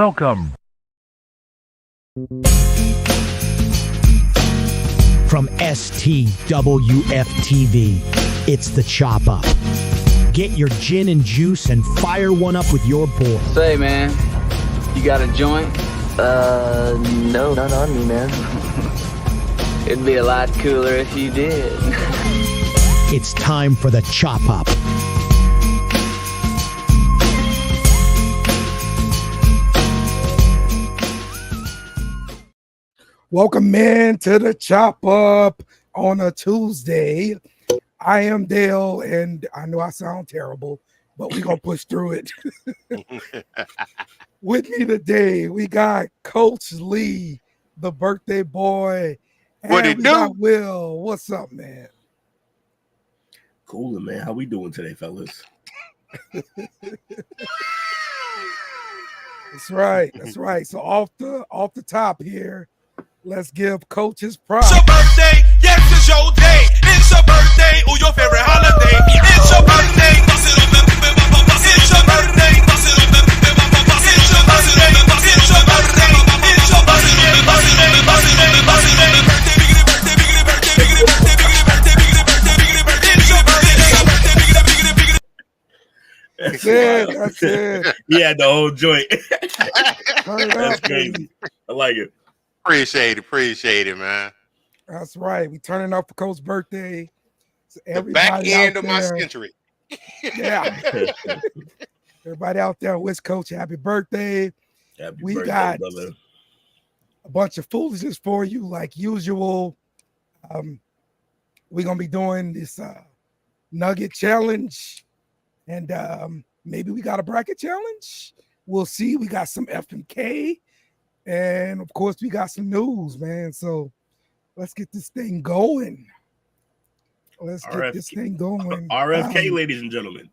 Welcome. From STWF TV, it's the Chop Up. Get your gin and juice and fire one up with your boy. Say, man, you got a joint? No, not on me, man. It'd be a lot cooler if you did. It's time for the Chop Up. Welcome, man, to the Chop Up on a Tuesday. I am Dale, and I know I sound terrible, but we're going to push through it. With me today, we got Coach Lee, the birthday boy. What and it do? Will, what's up, man? Cooler, man. How we doing today, fellas? That's right. That's right. So off the top here, let's give Coach his props. It's your birthday, yes, it's your day. It's your birthday, or your favorite holiday. It's your birthday, it's your birthday, it's your birthday, it's your birthday, it's your birthday, That's it. That's it. Yeah, the whole joint. Turn it That's up, crazy. baby. I like it. Appreciate it, man. That's right. We turning up for Coach's birthday. So The back end of my century. Yeah. Everybody out there, wish Coach happy birthday. Happy We birthday, got brother. a bunch of foolishness for you, like usual. We're gonna be doing this Nugget challenge, and maybe we got a bracket challenge. We'll see. We got some FMK, and of course, we got some news, man. So let's get this thing going. Let's get this thing going. RFK, ladies and gentlemen.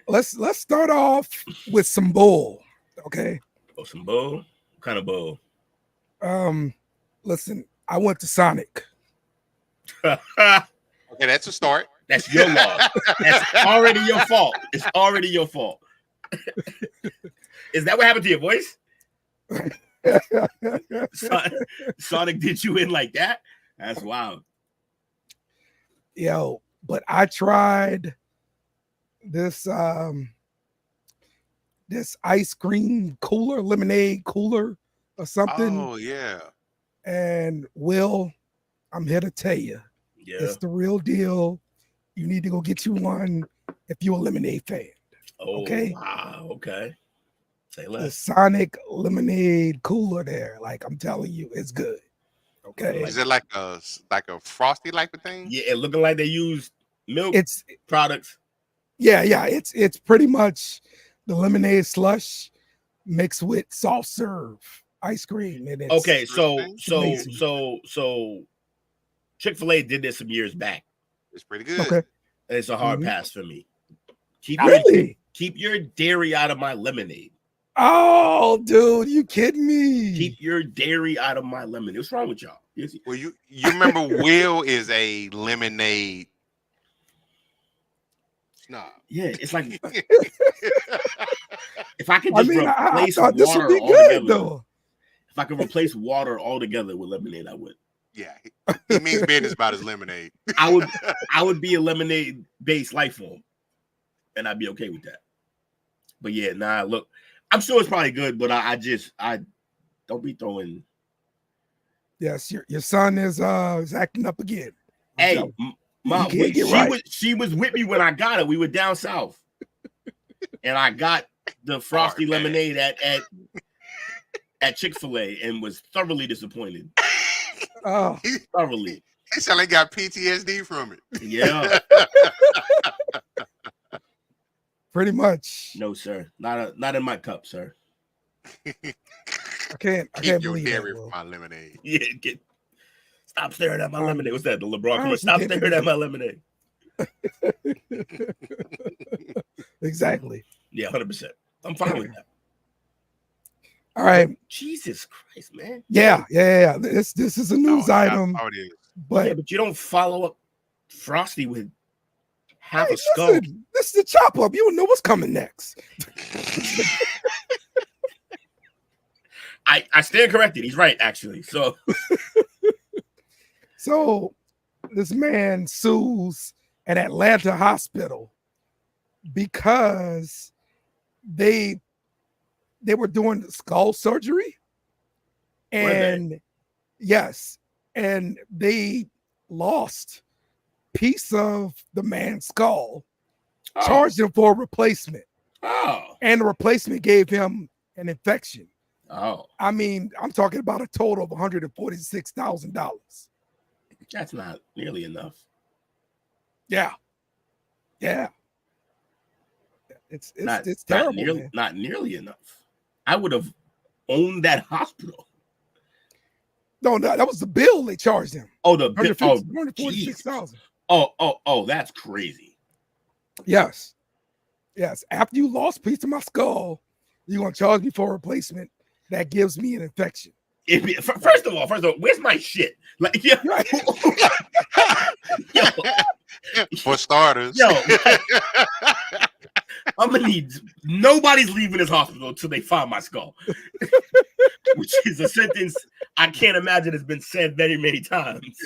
Let's start off with some bull, okay? Oh, some bull? What kind of bull? Listen, I went to Sonic. Okay, that's a start. That's your loss. That's already your fault. It's already your fault. Is that what happened to your voice? Sonic did you in like that? That's wild. Yo, but I tried this this ice cream cooler, lemonade cooler or something. Oh, yeah. And Will, I'm here to tell you, Yeah. it's the real deal. You need to go get you one if you're a lemonade fan. Oh, okay. Wow. Okay. Say The less. Sonic lemonade cooler there, like I'm telling you, it's good. Okay. Is it like a frosty like a thing? Yeah, it looking like they used milk It's products. yeah, it's pretty much the lemonade slush mixed with soft serve ice cream. And it's Okay, so amazing. Chick-fil-A did this some years back. It's pretty good. Okay. It's a hard Mhm. pass for me. Really? Keep your dairy out of my lemonade. Oh, dude, you kidding me? Keep your dairy out of my lemonade. What's wrong with y'all? Well, you remember Will is a lemonade snob. Yeah, it's like if I could I just mean, I replace thought this would water be good altogether. though. If I could replace water altogether with lemonade, I would. Yeah, he means business about his lemonade. I would be a lemonade based life form, and I'd be okay with that. But yeah, nah, look, I'm sure it's probably good, but I don't be throwing. Yes, your son is acting up again. Hey, So, Mom, you can't get right. she was with me when I got it. We were down south, and I got the frosty man. lemonade at Chick-fil-A and was thoroughly disappointed. Oh, Thoroughly, He sound like he got PTSD from it. yeah. pretty much. No, sir, not in my cup, sir. I can't Keep your believe dairy that. from Will. my lemonade. Yeah, stop staring at my lemonade. What's that? The LeBron commercial? Honestly, Stop can't staring at my lemonade. Exactly. Yeah, 100%. I'm fine with that. All right. Jesus Christ, man. Yeah. This is a news item, Oh, it is. but Yeah, but you don't follow up Frosty with half hey, a skull. listen, this is the Chop Up. You don't know what's coming next. I stand corrected. He's right, actually. So So this man sues an Atlanta hospital because they were doing skull surgery, and yes, and they lost piece of the man's skull, charged him for a replacement. And the replacement gave him an infection. I mean, I'm talking about a total of $146,000. That's not nearly enough. Yeah. It's terrible. Not nearly enough. I would have owned that hospital. No, that was the bill they charged him. Oh, the bill. Oh, $146,000. Oh, that's crazy. Yes. After you lost a piece of my skull, you're gonna charge me for a replacement that gives me an infection. First of all, where's my shit? Like, yeah. Yo. For starters. Yo. I'm gonna need nobody's leaving this hospital until they find my skull. Which is a sentence I can't imagine has been said very many times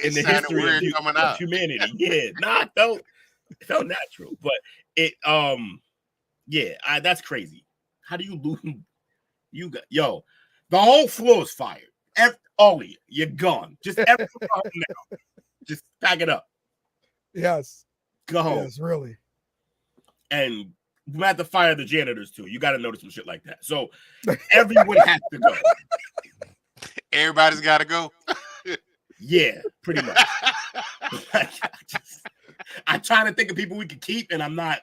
in the history of humanity. Yeah, it felt natural, but it that's crazy. How do you lose? The whole floor is fired. All of you, you're gone. Just everyone now. Just pack it up. Yes. Go home. Yes, really. And we have to fire the janitors too. You got to notice some shit like that. So everyone has to go. Everybody's got to go. Yeah, pretty much. I'm trying to think of people we could keep, and I'm not.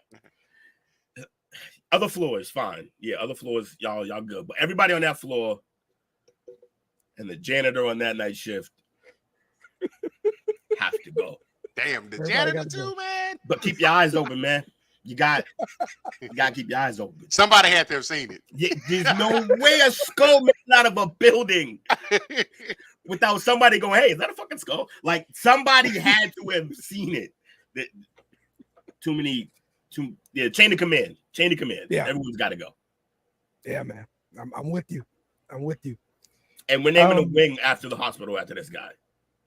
Other floors, fine. Yeah, other floors, y'all good. But everybody on that floor and the janitor on that night shift have to go. Damn, the janitor too, man. But keep your eyes open, man. You got to keep your eyes open. Somebody had to have seen it. Yeah, there's no way a skull made out of a building without somebody going, "Hey, is that a fucking skull?" Like somebody had to have seen it. Chain of command. Yeah, everyone's got to go. Yeah, man. I'm with you. And we're naming a wing after the hospital after this guy.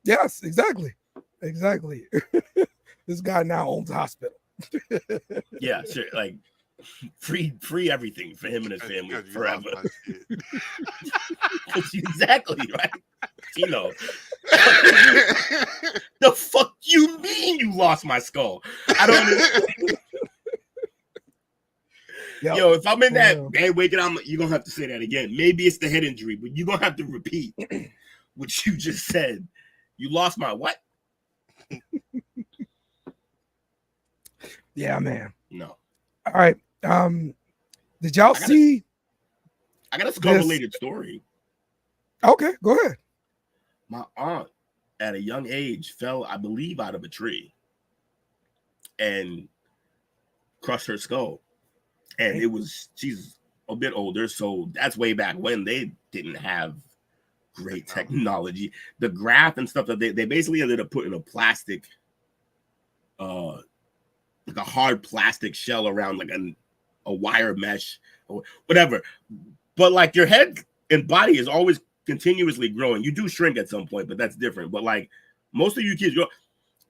Yes, exactly. This guy now owns a hospital. Yeah, sure. Like free everything for him and his family forever. Exactly, right? The fuck you mean you lost my skull? I don't understand. Yo, if I'm in that bed waking up, you're gonna have to say that again. Maybe it's the head injury, but you're gonna have to repeat what you just said. You lost my what? Yeah, man. No. All right. Did y'all see? I got a skull-related story. Okay, go ahead. My aunt, at a young age, fell, I believe, out of a tree and crushed her skull. And she's a bit older, so that's way back when they didn't have great technology. The graft and stuff that they basically ended up putting a plastic, like a hard plastic shell around like a wire mesh or whatever. But like your head and body is always continuously growing. You do shrink at some point, but that's different. But like most of you kids,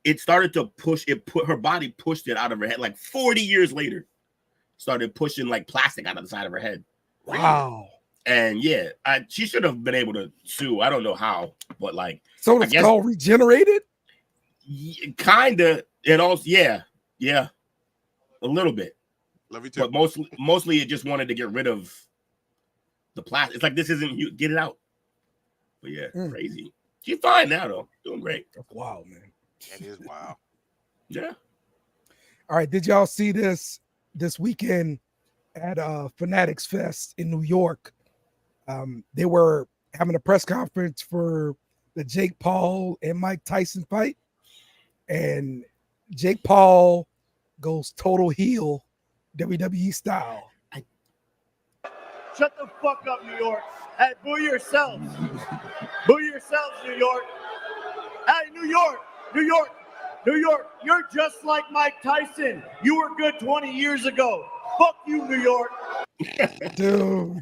it started to push it. Her body pushed it out of her head. Like 40 years later, started pushing like plastic out of the side of her head. Wow. And yeah, she should have been able to sue. I don't know how, but like, so the skull regenerated. Kinda, and also, yeah, a little bit. Love you too. But mostly, it just wanted to get rid of the plastic. It's like this isn't you. Get it out. But yeah, crazy. She's fine now though, doing great. That's wild, man. That is wild. Yeah. All right, did y'all see this weekend at Fanatics Fest in New York? They were having a press conference for the Jake Paul and Mike Tyson fight, and Jake Paul goes total heel, WWE style. Shut the fuck up, New York. Hey, boo yourselves. Boo yourselves, New York. Hey, New York. You're just like Mike Tyson. You were good 20 years ago. Fuck you, New York. Dude.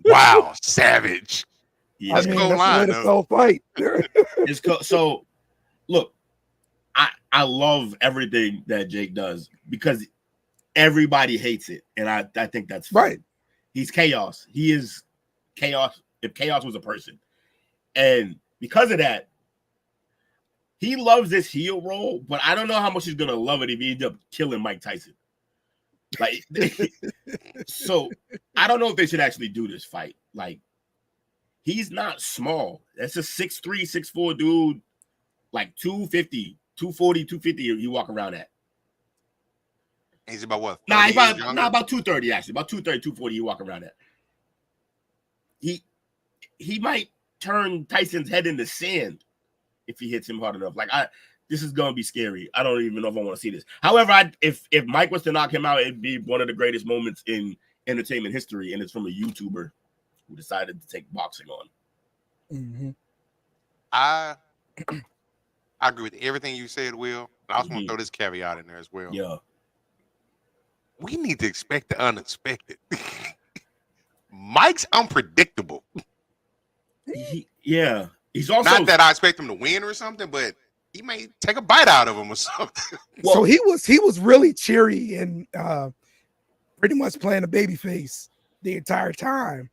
Wow, savage. Yeah, That's I mean, cool that's line, the way to though. sell fight. it's so. Look, I love everything that Jake does because everybody hates it, and I think that's fun. Right. He's chaos. He is chaos. If chaos was a person, and because of that, he loves this heel role. But I don't know how much he's gonna love it if he ends up killing Mike Tyson. Like, so I don't know if they should actually do this fight. Like, he's not small. That's a 6'3", 6'4" dude, like 250, 240, 250 you walk around at. He's about what? Nah, he's 30 years about, younger? about 230, actually. About 230, 240 you walk around at. He might turn Tyson's head into sand if he hits him hard enough. Like, this is gonna be scary. I don't even know if I want to see this. However, if Mike was to knock him out, it'd be one of the greatest moments in entertainment history, and it's from a YouTuber who decided to take boxing on. Mm-hmm. I agree with everything you said, Will. I also want to throw this caveat in there as well. Yeah. We need to expect the unexpected. Mike's unpredictable. He's also Not that I expect him to win or something, but he may take a bite out of him or something. Well, so he was really cheery and pretty much playing a baby face the entire time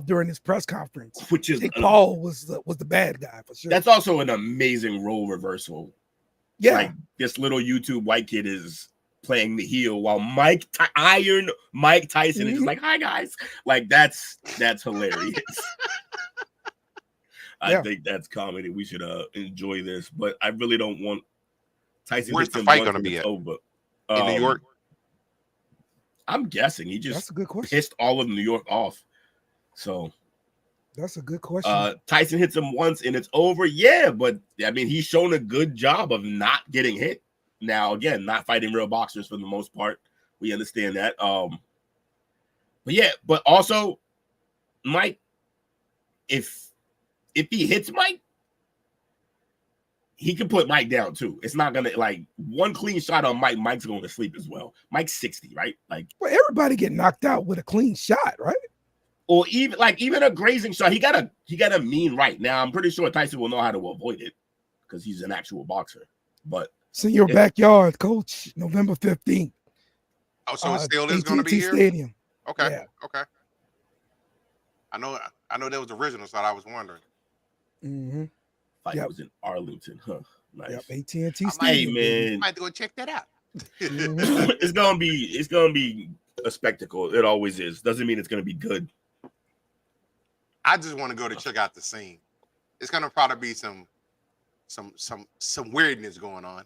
during his press conference. Which is Jake Paul was the bad guy for sure. That's also an amazing role reversal. Yeah, like this little YouTube white kid is playing the heel while Iron Mike Tyson is just like, "Hi guys," like that's hilarious. I think that's comedy. We should enjoy this, but I really don't want Tyson. Where's the fight going to be at? Over. In New York? I'm guessing he just that's a good question. Pissed all of New York off. So that's a good question. Tyson hits him once and it's over. Yeah, but I mean, he's shown a good job of not getting hit. Now, again, not fighting real boxers for the most part. We understand that. But also, Mike, if he hits Mike, he can put Mike down too. It's not gonna like one clean shot on Mike. Mike's going to sleep as well. Mike's 60, right? Like, well, everybody get knocked out with a clean shot, right? Or even a grazing shot. He got a mean right. Now, I'm pretty sure Tyson will know how to avoid it because he's an actual boxer. But it's in your backyard, Coach. November 15th. Oh, so it still is going to be here? Stadium. Okay. Yeah. Okay. I know that was original, so I was wondering. Mm-hmm. Fight was in Arlington, huh? Nice. Yep, AT&T Stadium. Hey, man, I might go check that out. It's gonna be a spectacle. It always is. Doesn't mean it's gonna be good. I just want to go to check out the scene. It's gonna probably be some weirdness going on.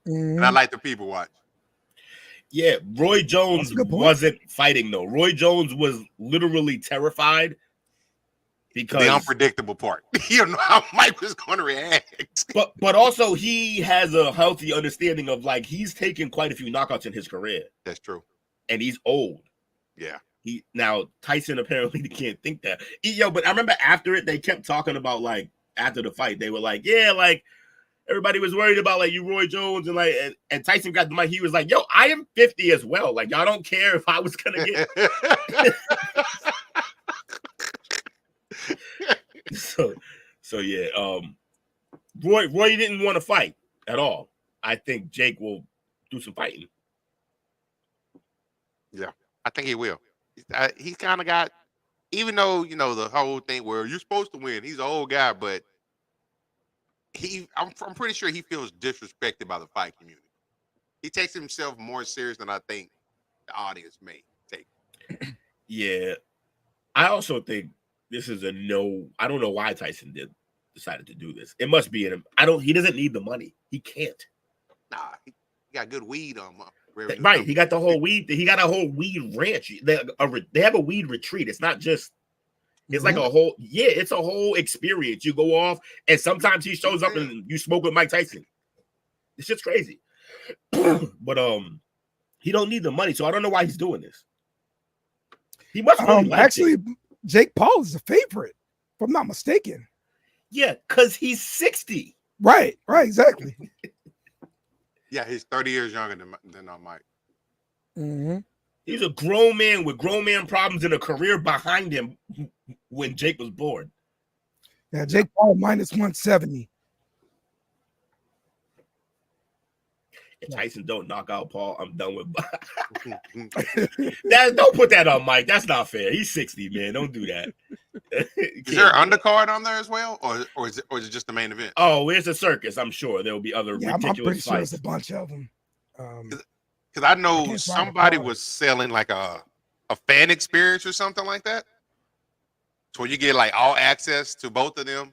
And I like the people watch. Yeah, Roy Jones wasn't fighting though. Roy Jones was literally terrified because the unpredictable part. You don't know how Mike was going to react. But also he has a healthy understanding of like he's taken quite a few knockouts in his career. That's true. And he's old. Yeah. Now Tyson apparently can't think that. But I remember after it, they kept talking about like after the fight, they were like, yeah, like everybody was worried about like you, Roy Jones, and like and Tyson got the mic. He was like, yo, I am 50 as well. Like, y'all don't care if I was gonna get so yeah. Roy didn't want to fight at all. I think Jake will do some fighting. Yeah, I think he will. He's kind of got, even though the whole thing where you're supposed to win. He's an old guy, but I'm pretty sure he feels disrespected by the fight community. He takes himself more serious than I think the audience may take. Yeah, I also think this is a no. I don't know why Tyson decided to do this. It must be in him. He doesn't need the money. He can't. Nah, he got good weed on him. Right, he got the whole weed. He got a whole weed ranch. They have a weed retreat. It's not just. It's like a whole. Yeah, it's a whole experience. You go off, and sometimes he shows up and you smoke with Mike Tyson. It's just crazy. But he don't need the money, so I don't know why he's doing this. He must really like actually. it. Jake Paul is a favorite, if I'm not mistaken. Yeah, because he's 60. Right, exactly. Yeah, he's 30 years younger than Mike. Mm-hmm. He's a grown man with grown man problems and a career behind him when Jake was born. Yeah, Jake Paul minus 170. If Tyson don't knock out Paul, I'm done with. Don't put that on Mike. That's not fair. He's 60, man. Don't do that. Is there an undercard on there as well, or is it just the main event? Oh, it's a circus. I'm sure there will be other Yeah, I'm ridiculous pretty sure fights. it's a bunch of them. Because I know somebody was selling like a fan experience or something like that, so you get like all access to both of them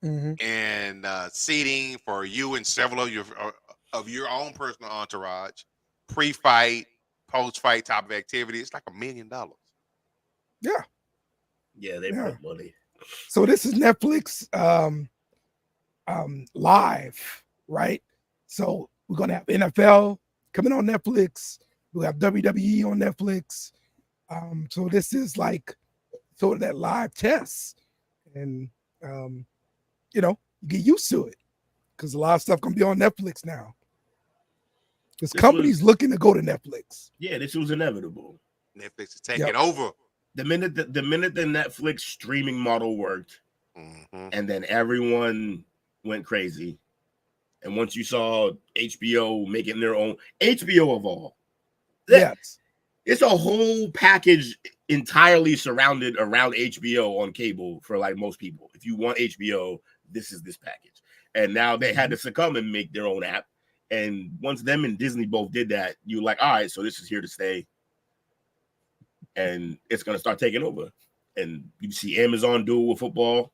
and seating for you and several of your own personal entourage, pre-fight, post-fight type of activity. It's like $1 million. Yeah. Yeah, they put money. So this is Netflix live, right? So we're gonna have NFL coming on Netflix. We'll have WWE on Netflix. So this is like sort of that live test, and you know, you get used to it because a lot of stuff gonna be on Netflix now. Because companies looking to go to Netflix. Yeah, this was inevitable. Netflix is taking over. The minute the Netflix streaming model worked, and then everyone went crazy. And once you saw HBO making their own HBO of all, yes, it's a whole package entirely surrounded around HBO on cable for like most people. If you want HBO, this is this package. And now they had to succumb and make their own app. And once them and Disney both did that, you're like, all right, so this is here to stay. And it's going to start taking over. And you see Amazon do it with football.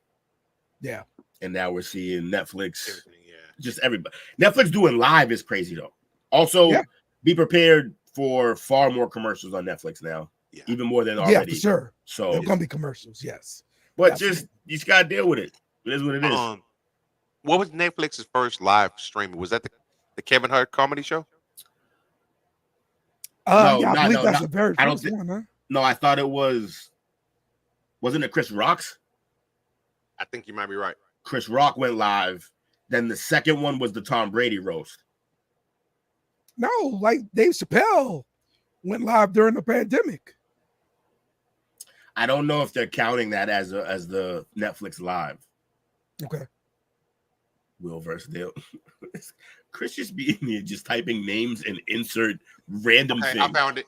Yeah. And now we're seeing Netflix. Just everybody. Netflix doing live is crazy, though. Also, be prepared for far more commercials on Netflix now. Yeah. Even more than already. Yeah, for sure. So there's going to be commercials, yes. But you just got to deal with it. It is what it is. What was Netflix's first live streaming? Was that the Kevin Hart comedy show? I believe that's the very first one, huh? No, I thought it was. Wasn't it Chris Rock's? I think you might be right. Chris Rock went live. Then the second one was the Tom Brady roast. No, like Dave Chappelle went live during the pandemic. I don't know if they're counting that as the Netflix live. Okay. Will versus Dale. Chris just be in here just typing names and insert random things. I found it.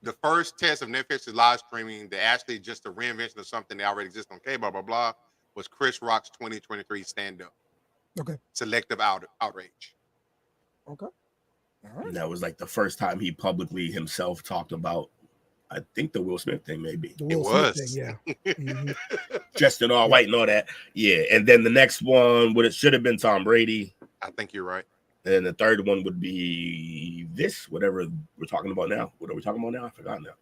The first test of Netflix's live streaming, actually just a reinvention of something that already exists on cable, blah, blah, blah, was Chris Rock's 2023 stand-up. Okay. Selective outrage. Okay. All right. And that was like the first time he publicly himself talked about, I think, the Will Smith thing, maybe. The Will Smith thing, yeah. Dressed in all white and all that. Yeah. And then the next one would it should have been Tom Brady. I think you're right. And the third one would be this, whatever we're talking about now. What are we talking about now? I forgot now.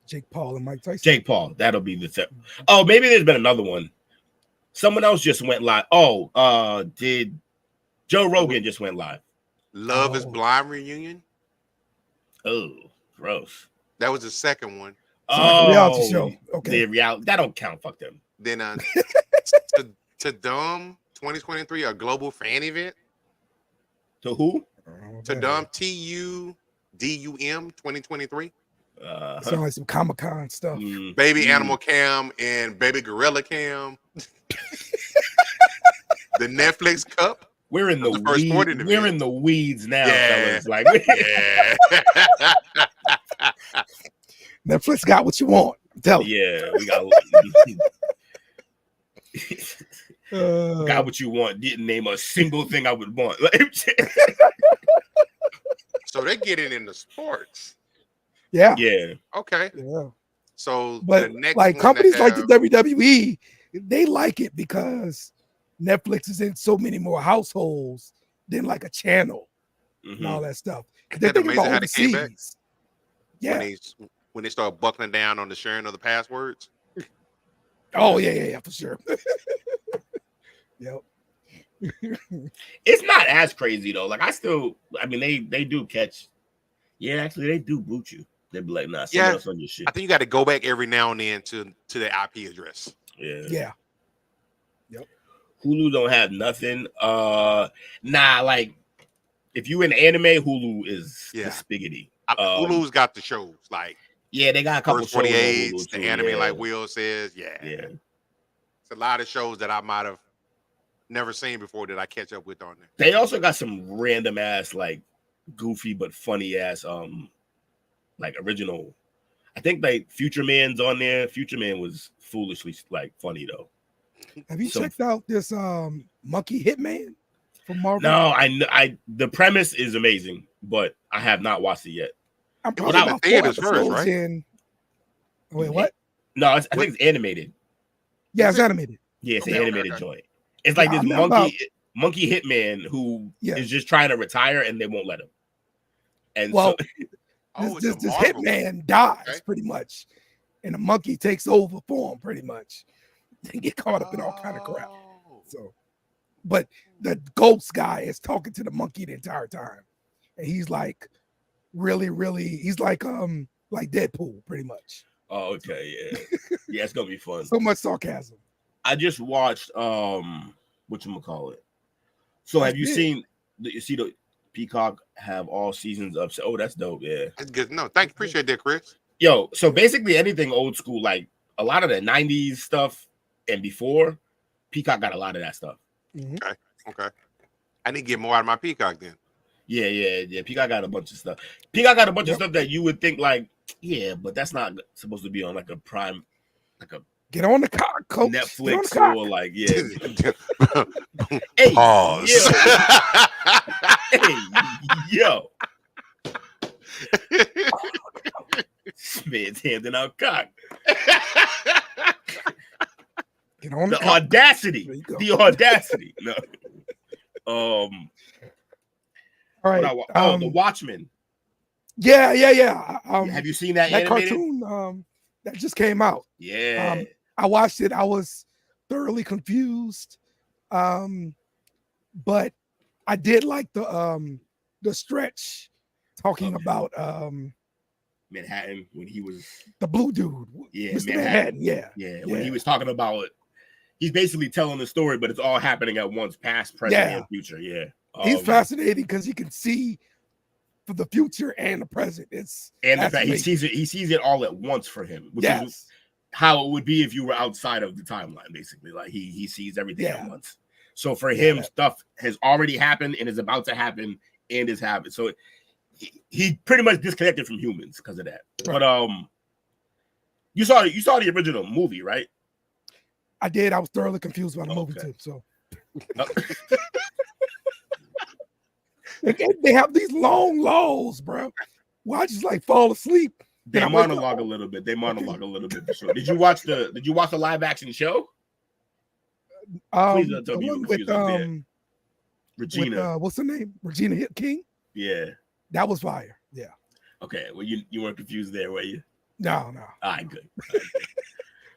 Jake Paul and Mike Tyson. Jake Paul. That'll be the third. Oh, maybe there's been another one. Someone else just went live. Oh, did Joe Rogan just went live? Love is Blind reunion. Oh, gross. That was the second one. Like a reality show. Okay. The reality that don't count. Fuck them. Then to Dumb 2023, a global fan event. To who? To Dumb TUDUM 2023. Sound like some Comic-Con stuff. Baby Animal Cam and Baby Gorilla Cam. The Netflix Cup. We're in the weeds. We're in the weeds now, fellas. Like, Netflix got what you want. I'm telling you. Yeah, we got. Got what you want. Didn't name a single thing I would want. So they get it into sports. Yeah. Yeah. Okay. Yeah. So but the next like one companies like the WWE, they like it because Netflix is in so many more households than like a channel and all that stuff. They're thinking about overseas. Yeah. When they start buckling down on the sharing of the passwords. Oh yeah, for sure. Yep. It's not as crazy though. Like I mean, they do catch. Yeah, actually, they do boot you. They'd be like, nah, someone else on your shit. I think you got to go back every now and then to the IP address. Yeah. Yeah. Yep. Hulu don't have nothing. Like if you in anime, Hulu is the spiggity. Hulu's got the shows like Yeah, they got a couple First shows on 48, Hulu the too, anime, yeah. like Will says. Yeah. Yeah. It's a lot of shows that I might have never seen before that I catch up with on there. They also got some random ass, like goofy but funny ass, like original. I think like Future Man's on there. Future Man was foolishly like funny though. Have you checked out this Monkey Hitman from Marvel? No, I the premise is amazing, but I have not watched it yet. I'm probably about 4 episodes right? in. Wait, what? No, I think it's animated. Yeah, it's animated. Yeah, it's Okay, an animated okay. joint. It's like this I'm not monkey hitman who is just trying to retire and they won't let him. And well, so this hitman dies pretty much, and the monkey takes over for him pretty much. They get caught up in all kind of crap. So, but the ghost guy is talking to the monkey the entire time, and he's like, really, he's like Deadpool pretty much. Oh, okay, yeah, yeah, it's gonna be fun. So much sarcasm. I just watched whatchamacallit. So have you seen the Peacock have all seasons of? Oh, that's dope. Yeah, that's good. No, thank you. Appreciate that, Chris. Yo, so basically anything old school, like a lot of the 90s stuff and before, Peacock got a lot of that stuff. Okay. I need to get more out of my Peacock then. Yeah. Peacock got a bunch of stuff. Peacock got a bunch of stuff that you would think like, yeah, but that's not supposed to be on like a prime, like a get on the cock, coach. Netflix or like, yeah. Hey, pause. Yo. This man's handing out cock. Get on the audacity. The audacity. No. All right. The Watchmen. Yeah. Have you seen that animated cartoon? That just came out. Yeah. I watched it. I was thoroughly confused. But I did like the stretch talking about Manhattan when he was the blue dude. Yeah, Mr. Manhattan. Yeah. When he was talking about it, he's basically telling the story, but it's all happening at once, past, present, and future. Yeah. He's fascinating because he can see for the future and the present. And the fact he sees it all at once for him, which is how it would be if you were outside of the timeline, basically. Like he sees everything at once. So for him, stuff has already happened and is about to happen and is happening. So he pretty much disconnected from humans because of that. Right. But you saw the original movie, right? I did. I was thoroughly confused by the movie too. So they have these long lulls, bro. Well, I just like fall asleep. They monologue a little bit. For sure. Did you watch the live action show? Please don't tell me you were confused. Regina. What's her name? Regina Hip King. Yeah, that was fire. Yeah. Okay. Well, you weren't confused there, were you? No. All right, good.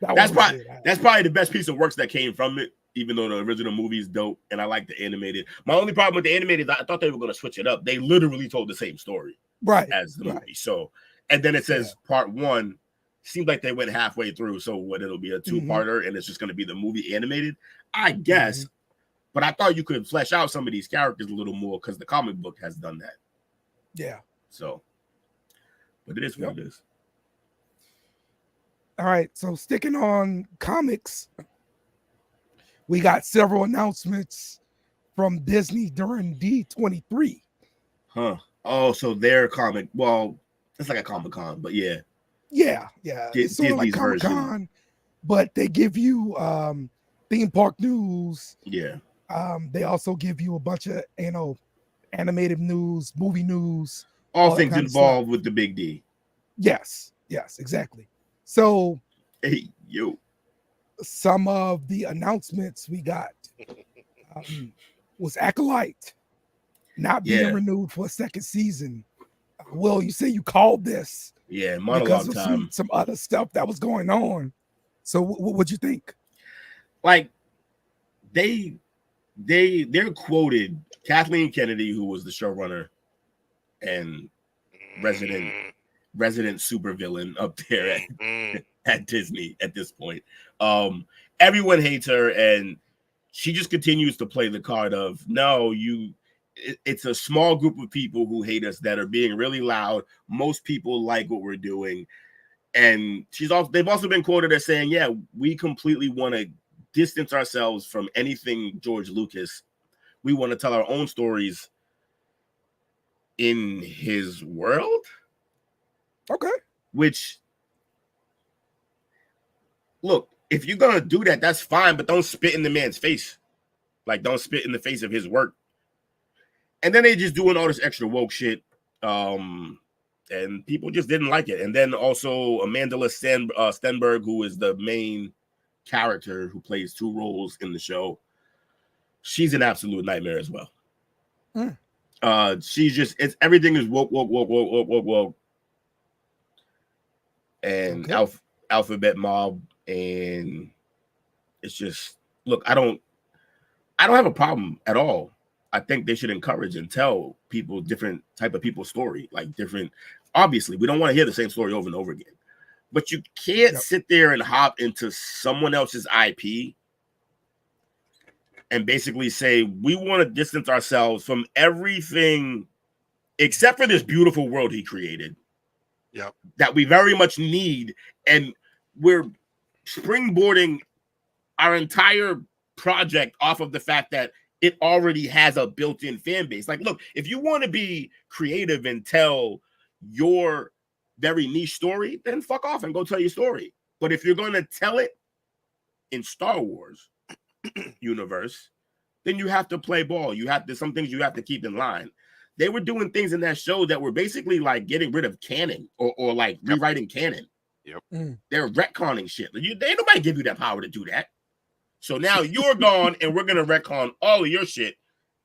That's probably the best piece of works that came from it. Even though the original movie is dope, and I like the animated. My only problem with the animated, I thought they were going to switch it up. They literally told the same story, right, as the movie. So, and then it says part 1. Seems like they went halfway through. So, what it'll be a 2-parter, and it's just going to be the movie animated, I guess. But I thought you could flesh out some of these characters a little more because the comic book has done that. Yeah. So, but it is what it is. All right. So, sticking on comics. We got several announcements from Disney during D23. Huh. Oh, so their comic. Well, it's like a Comic-Con, but yeah. Yeah. It's sort of like Comic-Con, but they give you theme park news. Yeah. They also give you a bunch of, animated news, movie news. All things involved with the big D. Yes, exactly. So, hey, yo. Some of the announcements we got was Acolyte not being renewed for a second season. Will, you say you called this? Yeah, monologue because of time. Some other stuff that was going on. So what'd you think? Like they're quoted Kathleen Kennedy, who was the showrunner and resident supervillain up there at Disney at this point. Everyone hates her, and she just continues to play the card of no, it's a small group of people who hate us that are being really loud. Most people like what we're doing. And they've also been quoted as saying, yeah, we completely want to distance ourselves from anything George Lucas. We want to tell our own stories in his world. Okay. Which, look, if you're going to do that, that's fine, but don't spit in the man's face. Like, don't spit in the face of his work. And then they just doing all this extra woke shit. And people just didn't like it. And then also Amanda Stenberg, who is the main character who plays 2 roles in the show, she's an absolute nightmare as well. She's just, everything is woke. And alphabet mob, and it's just, look, I don't have a problem at all. I think they should encourage and tell people different type of people's story, like different. Obviously, we don't want to hear the same story over and over again, but you can't sit there and hop into someone else's IP and basically say we want to distance ourselves from everything except for this beautiful world he created. That we very much need, and we're springboarding our entire project off of the fact that it already has a built-in fan base. Like, look, if you want to be creative and tell your very niche story, then fuck off and go tell your story. But if you're going to tell it in Star Wars universe, then you have to play ball. Some things you have to keep in line. They were doing things in that show that were basically like getting rid of canon or like rewriting canon. They're retconning shit. Ain't nobody give you that power to do that. So now you're gone, and we're gonna retcon all of your shit.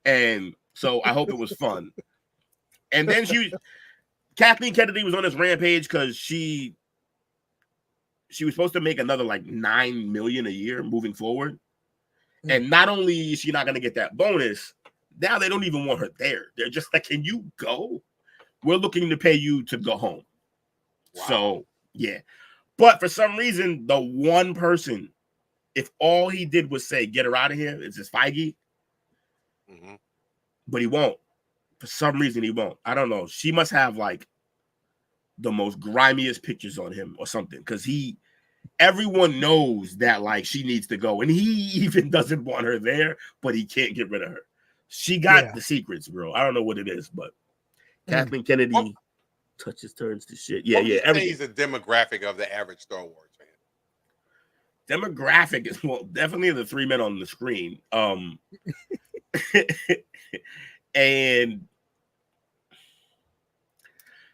And so I hope it was fun. And then Kathleen Kennedy was on this rampage because she was supposed to make another like $9 million a year moving forward. And not only is she not gonna get that bonus, now they don't even want her there. They're just like, can you go? We're looking to pay you to go home. Wow. So yeah. But for some reason, the one person, if all he did was say, get her out of here, it's just Feige. But he won't. For some reason, he won't. I don't know. She must have like the most grimiest pictures on him or something. Because everyone knows that like she needs to go. And he even doesn't want her there, but he can't get rid of her. She got the secrets, bro. I don't know what it is, but Kathleen Kennedy turns to shit. Yeah. Everything is the demographic of the average Star Wars fan. Demographic is definitely the 3 men on the screen. And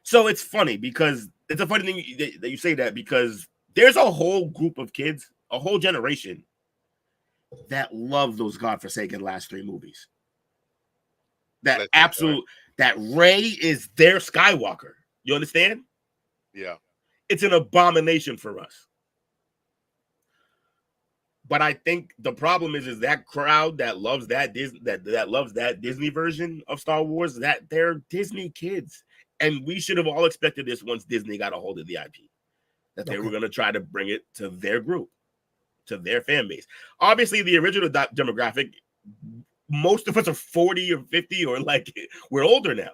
so it's funny because it's a funny thing that you say that, because there's a whole group of kids, a whole generation that love those godforsaken last 3 movies. That Rey is their Skywalker. You understand? Yeah. It's an abomination for us. But I think the problem is that crowd that loves that Disney version of Star Wars, that they're Disney kids. And we should have all expected this once Disney got a hold of the IP, that they were going to try to bring it to their group, to their fan base. Obviously, the original demographic, most of us are 40 or 50 or like we're older now.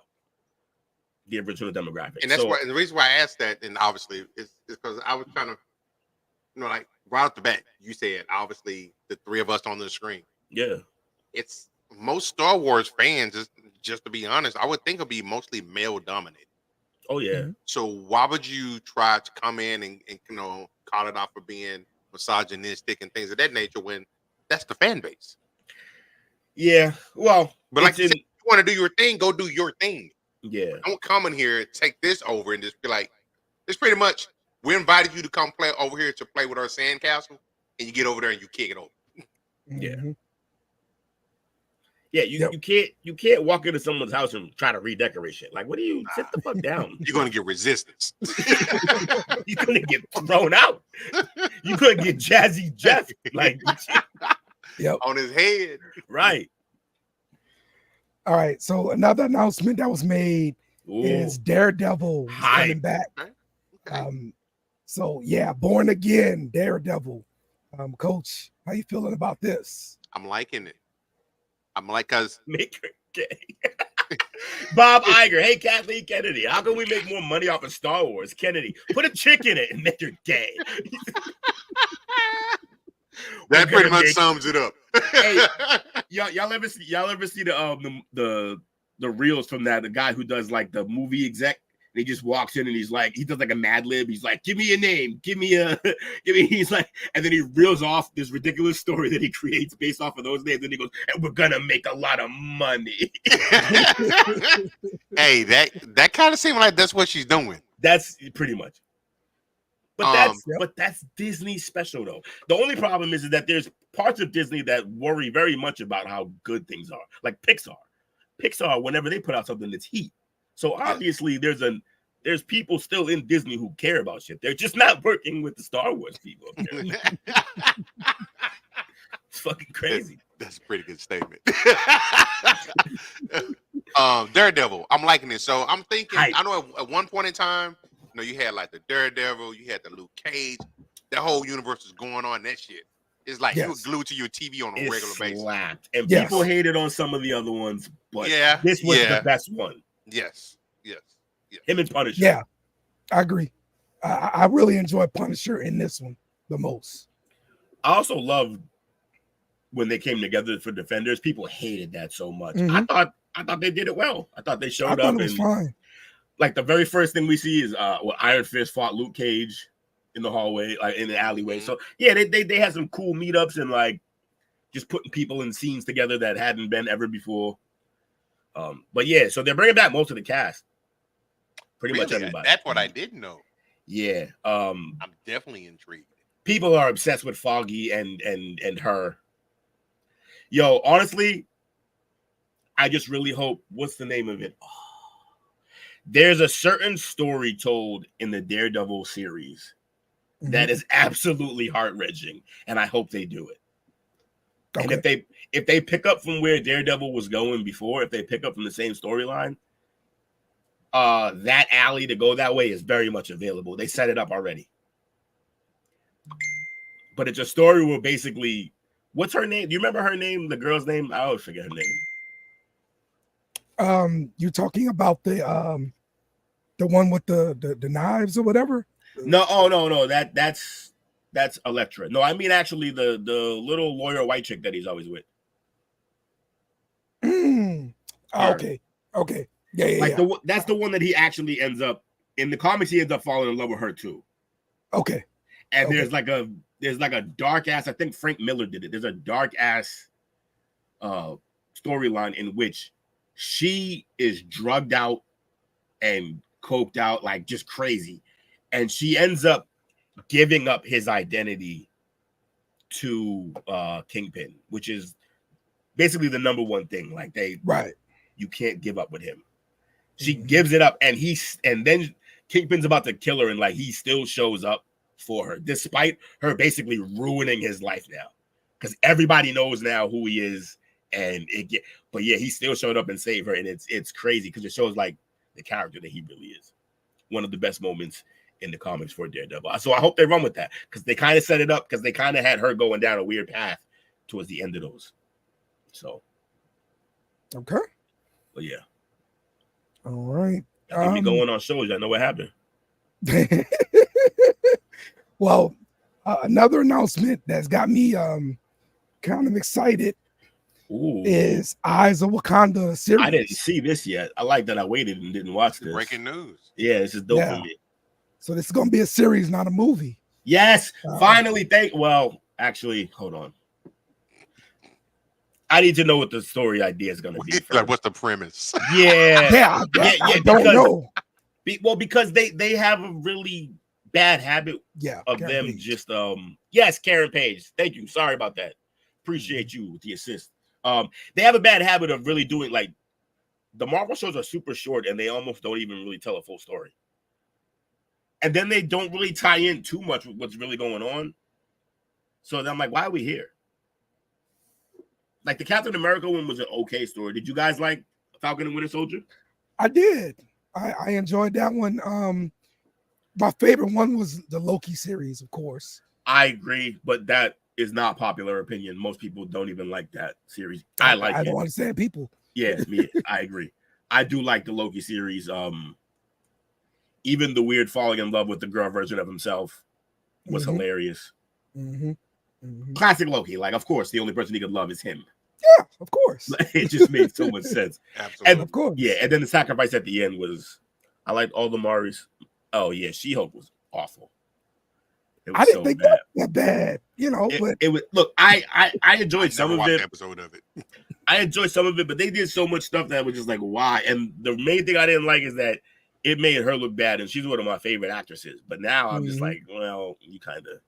The original demographic. And that's why the reason why I asked that, and obviously, is because I was trying to, like right off the bat, you said obviously the 3 of us on the screen. Yeah. It's most Star Wars fans, just to be honest, I would think it'll be mostly male dominated. Oh yeah. So why would you try to come in and call it out for being misogynistic and things of that nature when that's the fan base? Yeah. Well, but like you said, if you want to do your thing, go do your thing. Yeah. Don't come in here, take this over, and just be like, it's pretty much, we invited you to come play over here to play with our sandcastle, and you get over there and you kick it over. Yeah. Yeah, you can't walk into someone's house and try to redecorate shit. Like, what do you sit the fuck down? You're gonna get resistance. You're gonna get thrown out. You're gonna get Jazzy Jeff like on his head. Right. All right. So another announcement that was made is Daredevil coming back. Okay. So yeah, Born Again, Daredevil. Coach, how you feeling about this? I'm liking it. I'm like, cause gay. Bob Iger, hey Kathleen Kennedy, how can we make more money off of Star Wars? Kennedy, put a chick in it and make her gay. That pretty much sums it up. Hey, y'all ever see the reels from that? The guy who does like the movie exec, and he just walks in and he does like a Mad Lib. He's like, give me a name, he's like, and then he reels off this ridiculous story that he creates based off of those names. And he goes, and we're gonna make a lot of money. Hey, that kind of seems like that's what she's doing. That's pretty much. But that's Disney's special though. The only problem is that there's parts of Disney that worry very much about how good things are. Like Pixar. Pixar, whenever they put out something that's heat. So obviously there's people still in Disney who care about shit. They're just not working with the Star Wars people. It's fucking crazy. That's a pretty good statement. Daredevil, I'm liking it. So I'm thinking, I know at one point in time, you had like the Daredevil, you had the Luke Cage, that whole universe is going on. That shit, it's like you were glued to your TV on a regular basis. And people hated on some of the other ones, but this was the best one. Yes. Him and Punisher. Yeah, I agree. I really enjoy Punisher in this one the most. I also loved when they came together for Defenders. People hated that so much. Mm-hmm. I thought they did it well. I thought they showed up. It was fine. Like the very first thing we see is Iron Fist fought Luke Cage in the hallway, like in the alleyway. So yeah, they had some cool meetups and like just putting people in scenes together that hadn't been ever before. But yeah, so they're bringing back most of the cast, pretty much everybody. That's what I didn't know. Yeah, I'm definitely intrigued. People are obsessed with Foggy and her. Yo, honestly, I just really hope. What's the name of it? There's a certain story told in the Daredevil series that is absolutely heart-wrenching, and I hope they do it. Okay. And if they pick up from where Daredevil was going before, if they pick up from the same storyline, that alley to go that way is very much available. They set it up already. But it's a story where basically, what's her name? Do you remember her name? The girl's name? I always forget her name. You talking about the one with the knives or whatever? No. That's Elektra. No, I mean actually the little lawyer white chick that he's always with. Okay. Yeah. That's the one that he actually ends up in the comics. He ends up falling in love with her too. Okay. And there's like a dark ass. I think Frank Miller did it. There's a dark ass storyline in which she is drugged out and coked out, like just crazy. And she ends up giving up his identity to Kingpin, which is basically the number one thing. Like you can't give up with him. She gives it up, and then Kingpin's about to kill her, and like he still shows up for her, despite her basically ruining his life now. Because everybody knows now who he is. But yeah, he still showed up and saved her, and it's crazy because it shows like the character that he really is. One of the best moments in the comics for Daredevil. So I hope they run with that because they kind of set it up because they kind of had her going down a weird path towards the end of those. So okay, but yeah, all right. I think going on shows. I know what happened. Well, another announcement that's got me kind of excited. Ooh. Is Eyes of Wakanda series. I didn't see this yet. I like that I waited and didn't watch this. Breaking news. Yeah, this is dope for me. So this is going to be a series, not a movie. Yes, finally. Actually, hold on. I need to know what the story idea is going to be. Like, what's the premise? Yeah. I don't know. Because they have a really bad habit of Karen them Page. Just yes, Karen Page. Thank you. Sorry about that. Appreciate you with the assist. They have a bad habit of really doing like the Marvel shows are super short and they almost don't even really tell a full story. And then they don't really tie in too much with what's really going on. So then I'm like, why are we here? Like the Captain America one was an okay story. Did you guys like Falcon and Winter Soldier? I did. I enjoyed that one. My favorite one was the Loki series, of course. I agree, but that is not popular opinion. Most people don't even like that series. I like it. I don't understand people. Yeah, I agree. I do like the Loki series. Even the weird falling in love with the girl version of himself was hilarious. Classic Loki. Like, of course, the only person he could love is him. Yeah, of course. It just made so much sense. Absolutely. And Of course. yeah, and then the sacrifice at the end was, I liked all the Maris. Oh yeah, She-Hulk was awful. It was I didn't so think bad. that bad, but It was. Look, I enjoyed some of watched it. an episode of it. I enjoyed some of it, but they did so much stuff that was just like, why? And the main thing I didn't like is that it made her look bad, and she's one of my favorite actresses. But now I'm just like, well, you kind of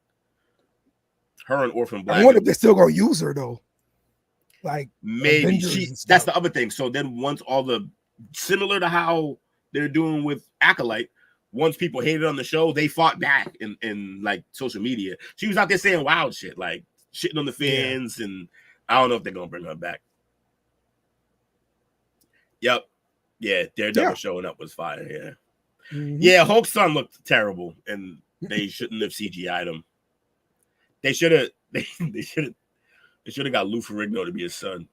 her and Orphan Black. I wonder if they're still gonna use her though. Like maybe Avengers that's the other thing. So then once all the similar to how they're doing with Acolyte, once people hated on the show, they fought back in like social media. She was out there saying wild shit, like shitting on the fans, and I don't know if they're gonna bring her back. Yep. Yeah, Daredevil showing up was fire. Yeah. Yeah, Hulk's son looked terrible, and they shouldn't have CGI'd him. They should have got Lou Ferrigno to be his son.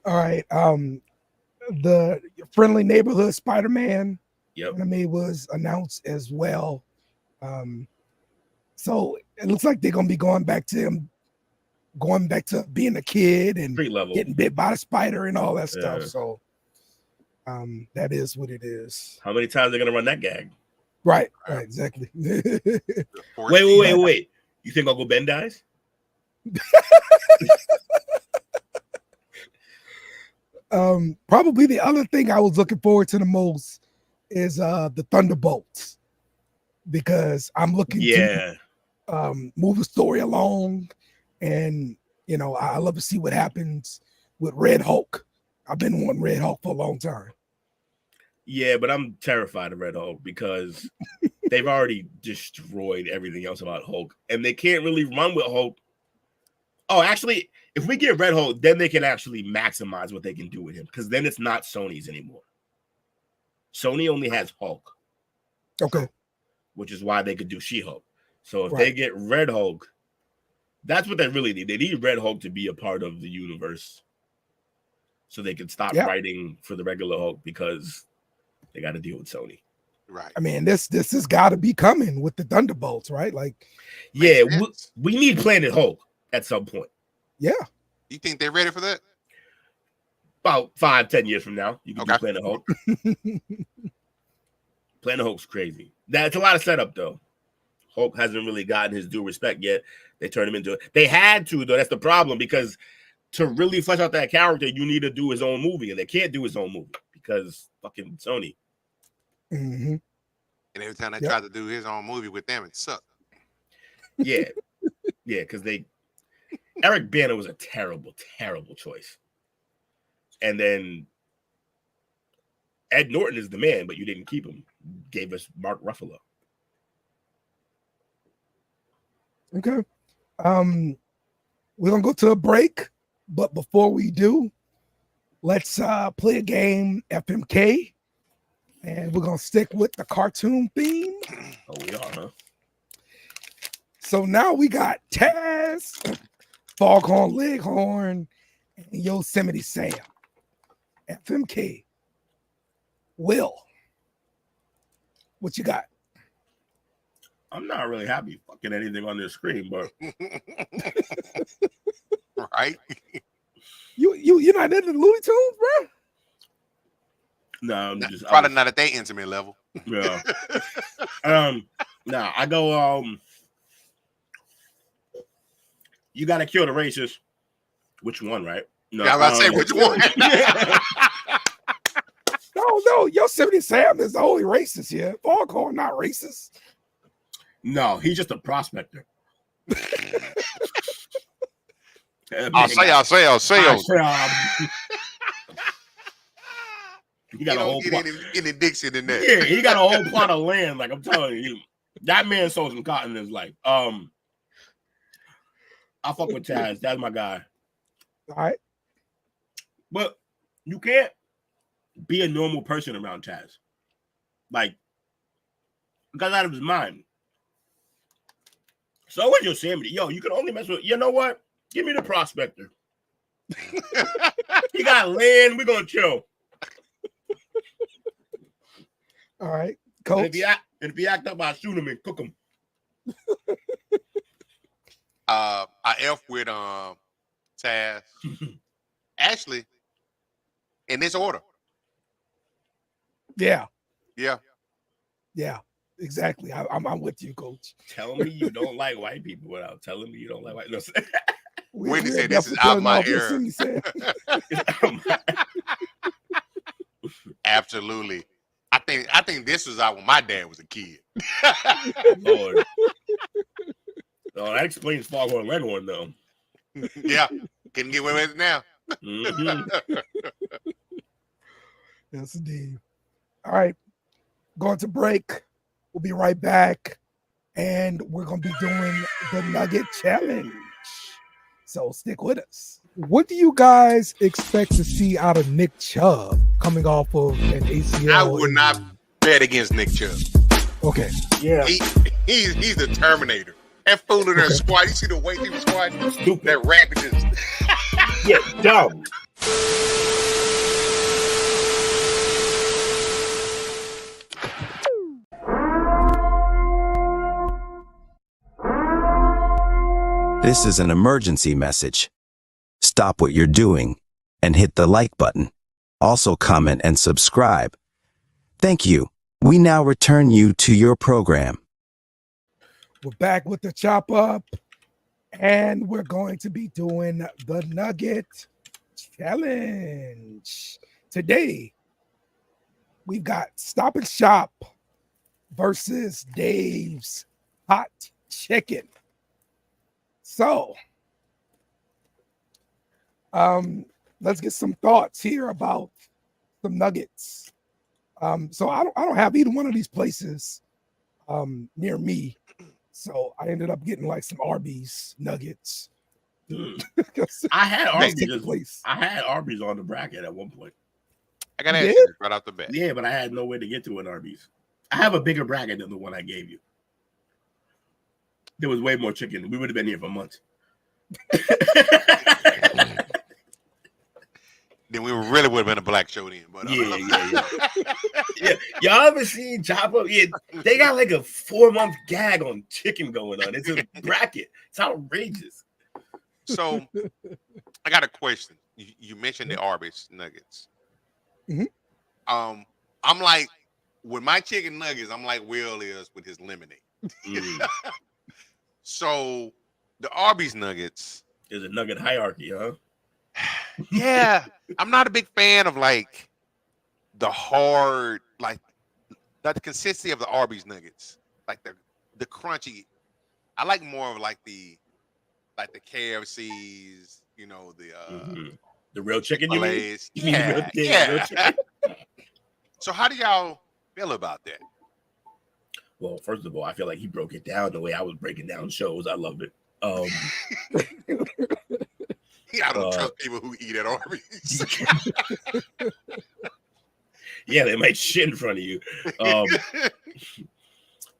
All right. The Friendly Neighborhood Spider-Man anime was announced as well. So it looks like they're gonna be going back to being a kid and getting bit by the spider and all that stuff. So that is what it is. How many times are they gonna run that gag? Right, exactly. Wait. You think Uncle Ben dies? Probably the other thing I was looking forward to the most is the Thunderbolts, because I'm looking to move the story along, and I love to see what happens with Red Hulk. I've been wanting Red Hulk for a long time. Yeah, but I'm terrified of Red Hulk because they've already destroyed everything else about Hulk, and they can't really run with Hulk. Oh, actually, if we get Red Hulk, then they can actually maximize what they can do with him, because then it's not Sony's anymore. Sony only has Hulk. Okay. Which is why they could do She-Hulk. So if they get Red Hulk, that's what they really need. They need Red Hulk to be a part of the universe so they can stop writing for the regular Hulk, because they got to deal with Sony. Right. I mean, this has got to be coming with the Thunderbolts, right? Like, yeah, we need Planet Hulk at some point. Yeah. You think they're ready for that? About 5-10 years from now, you can do Planet Hulk. Planet Hulk's crazy. That's a lot of setup, though. Hulk hasn't really gotten his due respect yet. They turned him into it. They had to, though. That's the problem, because to really flesh out that character, you need to do his own movie, and they can't do his own movie because fucking Sony. And every time they tried to do his own movie with them, it sucked. Yeah, because Eric Bana was a terrible, terrible choice. And then Ed Norton is the man, but you didn't keep him. Gave us Mark Ruffalo. Okay. We're gonna go to a break, but before we do, let's play a game, FMK, and we're gonna stick with the cartoon theme. Oh, we are, huh? So now we got Taz, Foghorn Leghorn, and Yosemite Sam. FMK. Will, what you got? I'm not really happy fucking anything on this screen, but right? You're not into the Looney Tunes, bro? No, I'm just probably not at that intimate level. Yeah. Nah, I go. You gotta kill the racist. Which one, right? No, yeah, I was about to say which one. No, Yosemite Sam is the only racist here. Foghorn not racist. No, he's just a prospector. I'll say. He got a whole plot. Any Dixon in there. Yeah, he got a whole plot of land. Like I'm telling you, that man sold some cotton in his life. I fuck with Taz. That's my guy. All right. But you can't be a normal person around Taz. Like, got out of his mind. So is Yosemite. Yo, you can only mess with. You know what? Give me the prospector. You got land. We're gonna chill. All right, coach. And if you act up, I'll shoot him and cook him. I F with Taz. Actually, in this order. Yeah, exactly. I'm with you, coach. Tell me you don't like white people without telling me you don't like white. No, Wendy said this is out my era. Absolutely. I think this was out when my dad was a kid. Lord. Oh, that explains Foghorn Leghorn, though. Yeah, couldn't get away with it now. Yes, indeed. All right, going to break. We'll be right back, and we're going to be doing the Nugget Challenge. So stick with us. What do you guys expect to see out of Nick Chubb coming off of an ACL? I would not bet against Nick Chubb. Okay. Yeah. He's the Terminator. That fool in there squat. You see the weight he was squatting? Stupid. That rapidness. Yeah, dumb. This is an emergency message. Stop what you're doing and hit the like button. Also comment and subscribe. Thank you. We now return you to your program. We're back with the chop up, and we're going to be doing the Nugget Challenge. Today, we've got Stop and Shop versus Dave's Hot Chicken. So, let's get some thoughts here about some nuggets. So I don't have either one of these places near me. So I ended up getting like some Arby's nuggets. I had Arby's. I had Arby's on the bracket at one point. I got to ask you right off the bat. Yeah, but I had no way to get to an Arby's. I have a bigger bracket than the one I gave you. There was way more chicken. We would have been here for months. Then we really would have been a black show then. But Yeah. Y'all ever seen Chop Up? Yeah, they got like a 4-month gag on chicken going on. It's a bracket. It's outrageous. So I got a question. You mentioned the Arby's nuggets. Mm-hmm. I'm like, with my chicken nuggets, I'm like Will is with his lemonade. So the Arby's nuggets. There's a nugget hierarchy, huh? Yeah. I'm not a big fan of like the hard, like the consistency of the Arby's nuggets. Like the crunchy. I like more of like the KFCs, you know, the real chicken, you mean? Yeah. Real chicken? So how do y'all feel about that? Well, first of all, I feel like he broke it down the way I was breaking down shows. I loved it. I don't trust people who eat at Arby's. Yeah, they might shit in front of you.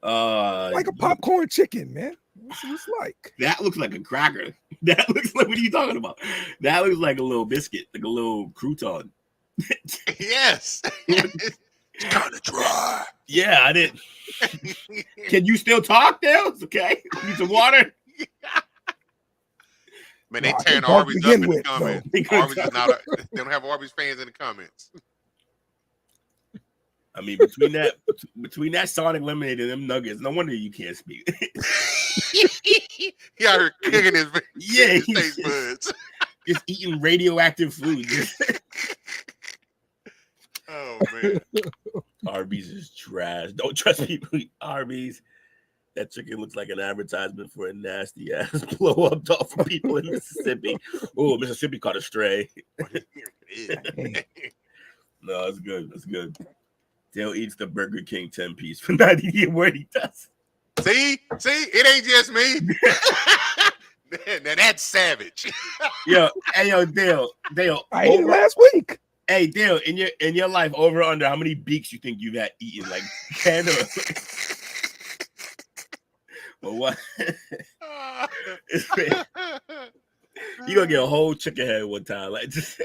Like a popcorn chicken, man. What's it like? That looks like a cracker. That looks like, what are you talking about? That looks like a little biscuit, like a little crouton. Yes. It's kind of dry. Yeah, I didn't. Can you still talk now? It's okay. Need some water? Man, they tearing Arby's up in the comments. Arby's is not they don't have Arby's fans in the comments. I mean, between that Sonic lemonade and them nuggets, no wonder you can't speak. He out here kicking his taste buds. Just eating radioactive food. Oh man. Arby's is trash. Don't trust people who eat Arby's. That chicken looks like an advertisement for a nasty ass blow up doll for people in Mississippi. Oh, Mississippi caught a stray. No, that's good. That's good. Dale eats the Burger King 10-piece for 90 where he does. See, it ain't just me. Now that's savage. Yo, Dale. I ate it last week. Hey, Dale, in your life, over or under, how many beaks you think you've had eaten? Like 10 or But what? You gonna get a whole chicken head one time, like just.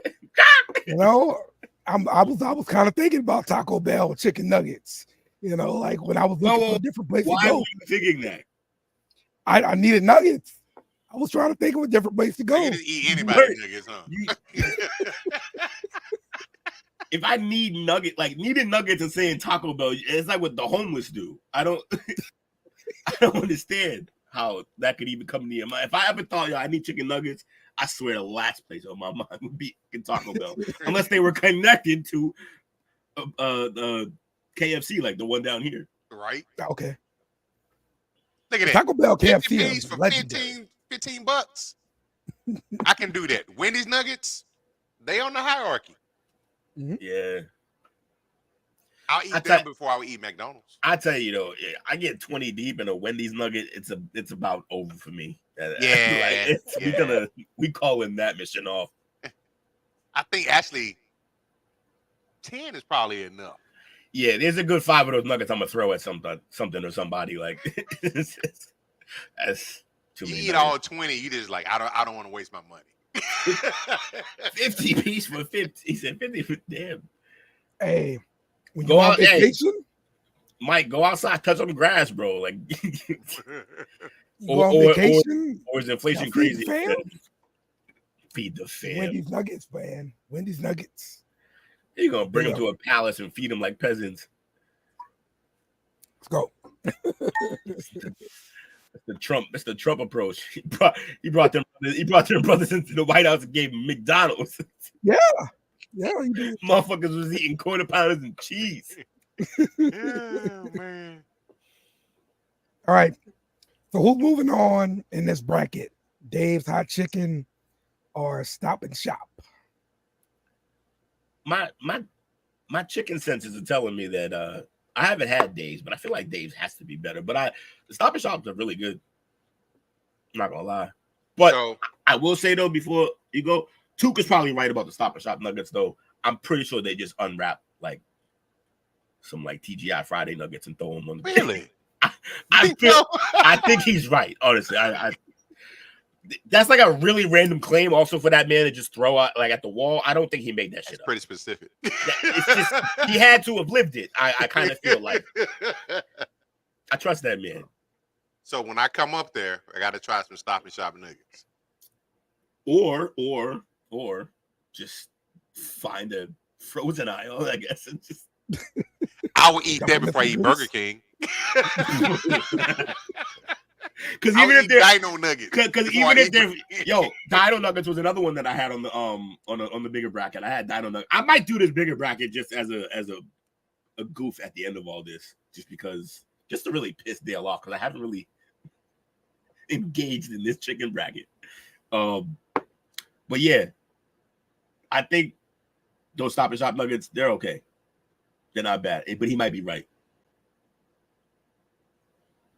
You know, I was kind of thinking about Taco Bell chicken nuggets. You know, like when I was looking for a different place to Why go. were you thinking that? I needed nuggets. I was trying to think of a different place to go. You didn't eat anybody's nuggets, huh? If I need nugget, like needing nuggets and saying Taco Bell, it's like what the homeless do. I don't understand how that could even come near my. If I ever thought, yo, I need chicken nuggets, I swear the last place on my mind would be Taco Bell, unless they were connected to KFC, like the one down here. Right? Okay. Look at that. Taco Bell KFC piece for 15 bucks. I can do that. Wendy's nuggets, they on the hierarchy. Yeah. I'll eat them before I would eat McDonald's. I tell you though, I get 20 deep in a Wendy's nugget. It's about over for me. Yeah, we calling that mission off. I think actually 10 is probably enough. Yeah, there's a good 5 of those nuggets I'm gonna throw at something or somebody. Like that's too many. You eat all 20, you just like I don't want to waste my money. 50 piece for 50. He said 50 for damn. Hey, when go you on out, vacation, Mike, go outside, touch some grass, bro. Like go on vacation, or is inflation feed crazy? The fam? Feed the fam. Wendy's nuggets, man. Wendy's nuggets. You're gonna bring them to a palace and feed them like peasants. Let's go. That's the Trump approach. He brought them brothers into the White House and gave them McDonald's. Yeah, he did. Motherfuckers was eating quarter pounders and cheese. Yeah, man. All right. So who's moving on in this bracket? Dave's Hot Chicken or Stop and Shop? My chicken senses are telling me that I haven't had Dave's, but I feel like Dave's has to be better. But the Stop and Shops are really good. I'm not gonna lie. But I will say though, before you go, Took is probably right about the Stop and Shop nuggets, though. I'm pretty sure they just unwrap like some like TGI Friday nuggets and throw them on the Really? I think he's right, honestly. I that's like a really random claim also for that man to just throw out like at the wall. I don't think he made that shit up. Pretty specific. It's just he had to have lived it. I kind of feel like I trust that man. So when I come up there, I got to try some Stop and Shop nuggets. Or just find a frozen aisle, I guess, and just I will eat that before I eat Burger King. Because even if they're Dino Nuggets, because even if they're Dino Nuggets was another one that I had on the bigger bracket. I had Dino Nuggets. I might do this bigger bracket just as a goof at the end of all this, just to really piss Dale off because I haven't really engaged in this chicken bracket. But yeah, I think those Stop and Shop nuggets, they're okay. They're not bad, but he might be right.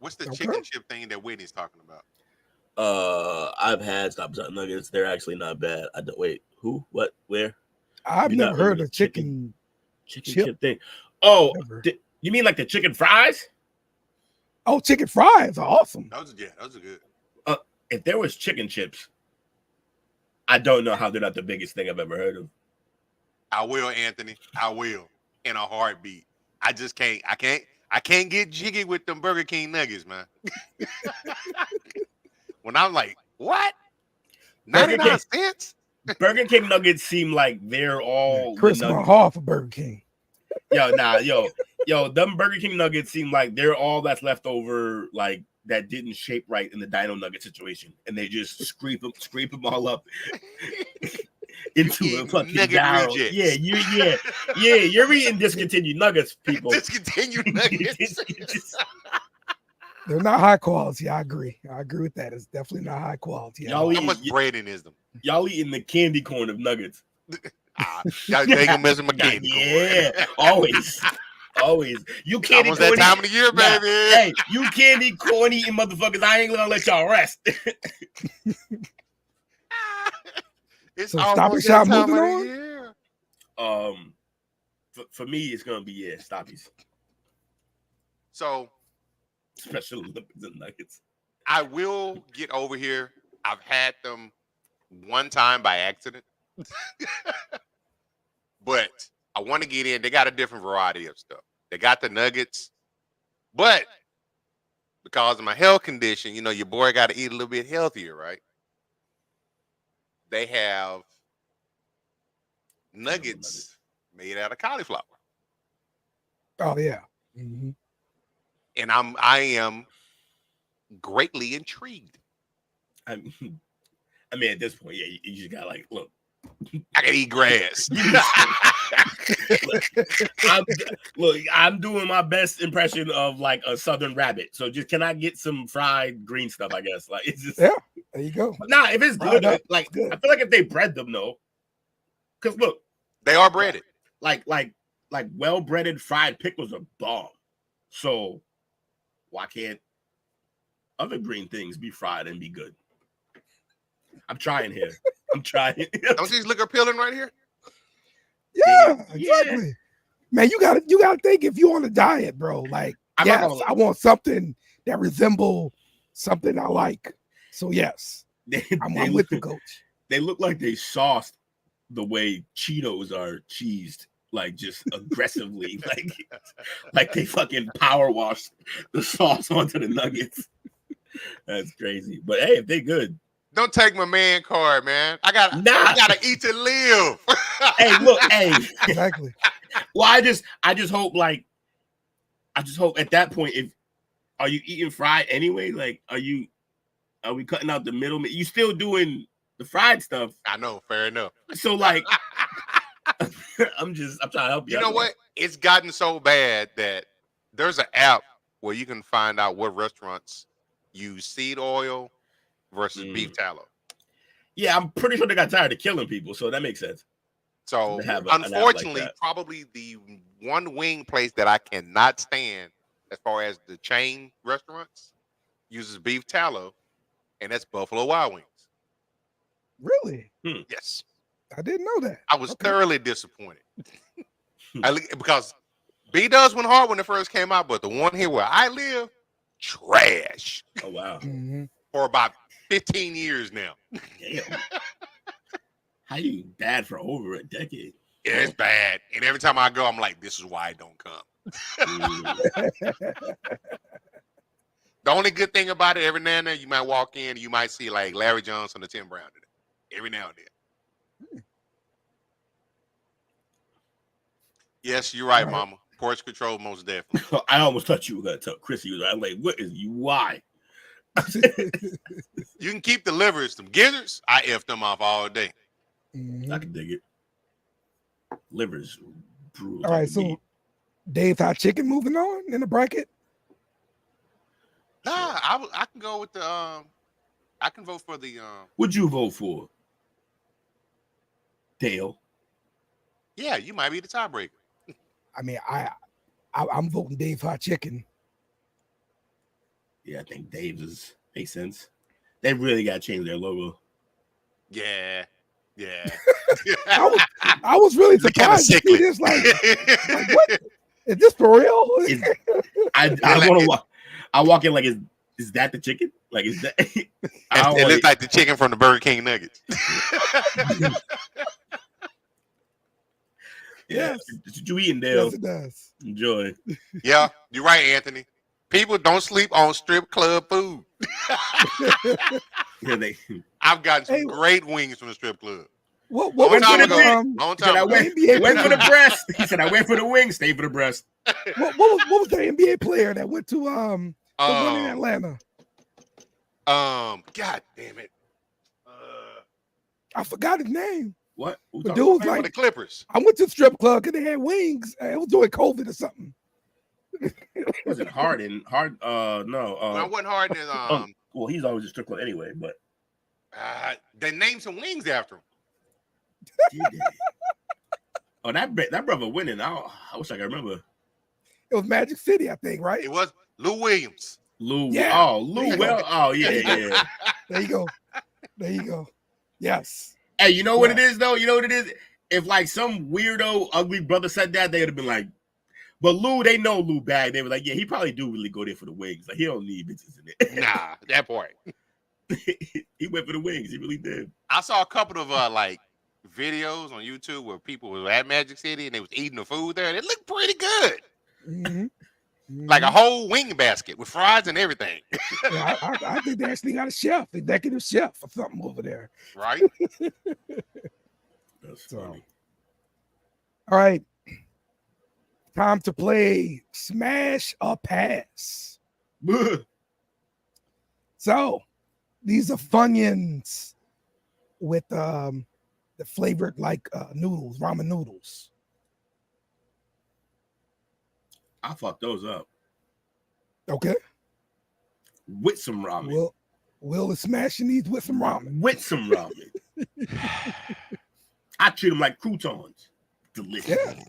What's the chicken chip thing that Whitney's talking about? I've had Stop and Shop nuggets. They're actually not bad. I don't wait. Who? What? Where? I've never heard of chicken chip thing. Oh, you mean like the chicken fries? Oh, chicken fries are awesome. Those are good. If there was chicken chips, I don't know how they're not the biggest thing I've ever heard of. I will, Anthony. I will. In a heartbeat. I just can't. I can't get jiggy with them Burger King nuggets, man. When I'm like, what? 99 cents? Burger King nuggets seem like they're all Chris Mahal for Burger King. Yo, them Burger King nuggets seem like they're all that's left over, like that didn't shape right in the Dino Nugget situation, and they just scrape them all up into a fucking barrel. Yeah, you're eating discontinued nuggets, people. Discontinued nuggets. They're not high quality. I agree with that. It's definitely not high quality. How much breading is them? Y'all eating the candy corn of nuggets. Y'all take them as a candy corn. Yeah, always. You candy corn. That time of the year, baby. Hey, you candy corn eating motherfuckers. I ain't gonna let y'all rest. It's so Stop and Shop moving on. For me, it's gonna be Stoppies. So Special Olympics and nuggets. I will get over here. I've had them one time by accident, but I want to get in. They got a different variety of stuff. They got the nuggets, but because of my health condition, your boy got to eat a little bit healthier, right? They have nuggets made out of cauliflower. Oh yeah. And I am greatly intrigued. I mean, at this point, yeah, you just got like, look, I can eat grass. I'm doing my best impression of like a southern rabbit. So just can I get some fried green stuff? I guess like it's just there you go. Nah, if it's good, like good. I feel like if they bread them though, because look, they are breaded. Like well breaded fried pickles are bomb. So why can't other green things be fried and be good? I'm trying here. I'm trying. Don't you just look appealing right here? Yeah, exactly. Man, you gotta think if you're on a diet, bro. Like, yes, I want something that resemble something I like. So yes, I'm with the coach. They look like they sauced the way Cheetos are cheesed, like just aggressively, like they fucking power washed the sauce onto the nuggets. That's crazy. But hey, if they good. Don't take my man card, man. I gotta eat to live. Hey, look, hey. Exactly. Well, I just hope at that point, are you eating fried anyway? Like, are we cutting out the middleman? You still doing the fried stuff? I know, fair enough. So like I'm trying to help you. You know what? It's gotten so bad that there's an app where you can find out what restaurants use seed oil versus beef tallow. Yeah, I'm pretty sure they got tired of killing people, so that makes sense. So unfortunately, like probably the one wing place that I cannot stand as far as the chain restaurants uses beef tallow, and that's Buffalo Wild Wings. Really? Yes. I didn't know that. I was thoroughly disappointed. Because B-Dubs went hard when it first came out, but the one here where I live, trash. Oh, wow. For about 15 years now. Damn. How you bad for over a decade? Yeah, it's bad. And every time I go, I'm like, this is why I don't come. The only good thing about it, every now and then you might walk in and you might see like Larry Johnson or Tim Brown today. Every now and then. Yes, you're right, Mama. Porch control, most definitely. I almost thought you were going to tell Chrissy. I'm like, what is you? Why? You can keep the livers, them gizzards. I F them off all day. I can dig it. Livers, brutal. All right, so Dave's Hot Chicken moving on in the bracket. Nah, I can go with the I can vote for the What'd you vote for? Dale. Yeah, you might be the tiebreaker. I mean, I'm voting Dave's Hot Chicken. Yeah, I think Dave's makes sense. They really got to change their logo. Yeah. I was really surprised to see this. Like what? Is this for real? I want to walk. I walk in like, is that the chicken? Like, is that? It looks like the chicken from the Burger King nuggets. Yeah, you eating, Dale? Yes, it does. Enjoy. Yeah, you're right, Anthony. People don't sleep on strip club food. Yeah, I've gotten some great wings from the strip club. What was long time it? ago. Long time ago. Wait for the breast. He said, "I wait for the wings, stay for the breast." What was the NBA player that went to the one in Atlanta? God damn it. I forgot his name. What? The dude was like the Clippers. I went to the strip club because they had wings. It was during COVID or something. Was it Harden? No. I wasn't Harden. Well, he's always a strip club anyway, but they named some wings after him. Oh, that brother winning. I wish I could remember. It was Magic City, I think, right? It was Lou Williams. Lou. Yeah. Oh, Lou. Well. Oh, yeah. There you go. Yes. Hey, you know what it is though? You know what it is? If like some weirdo ugly brother said that, they would have been like, But Lou, they know Lou bad. They were like, yeah, he probably do really go there for the wings. Like he don't need bitches in it. Nah, that part. He went for the wings. He really did. I saw a couple of like videos on YouTube where people were at Magic City and they was eating the food there. And it looked pretty good. Like a whole wing basket with fries and everything. Yeah, I think they actually got a chef, executive chef or something over there. Right? That's funny. All right. Time to play Smash or Pass. So these are Funyuns with the flavored like noodles, ramen noodles. I fucked those up. Okay. With some ramen. Will is smashing these with some ramen. With some ramen. I treat them like croutons. Delicious. Yeah.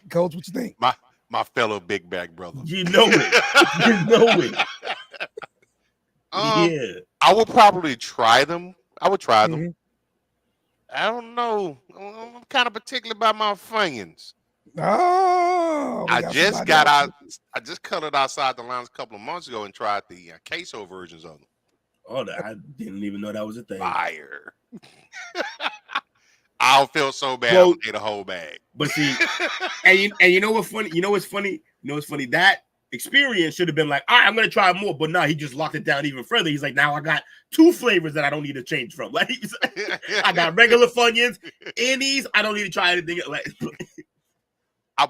Coach, what you think? My fellow big bag brother. You know it. You know it. Yeah. I would probably try them. I would try them. I don't know. I'm kind of particular about my Funyuns. Oh, I just got out. I just colored outside the lines a couple of months ago and tried the queso versions of them. Oh, I didn't even know that was a thing. Fire. I feel so bad. I ate a whole bag. But see, and you know what's funny? You know what's funny? That experience should have been like, all right, I'm gonna try more. But no, he just locked it down even further. He's like, now I got 2 flavors that I don't need to change from. Like, I got regular Funyuns, Annie's. I don't need to try anything. Like,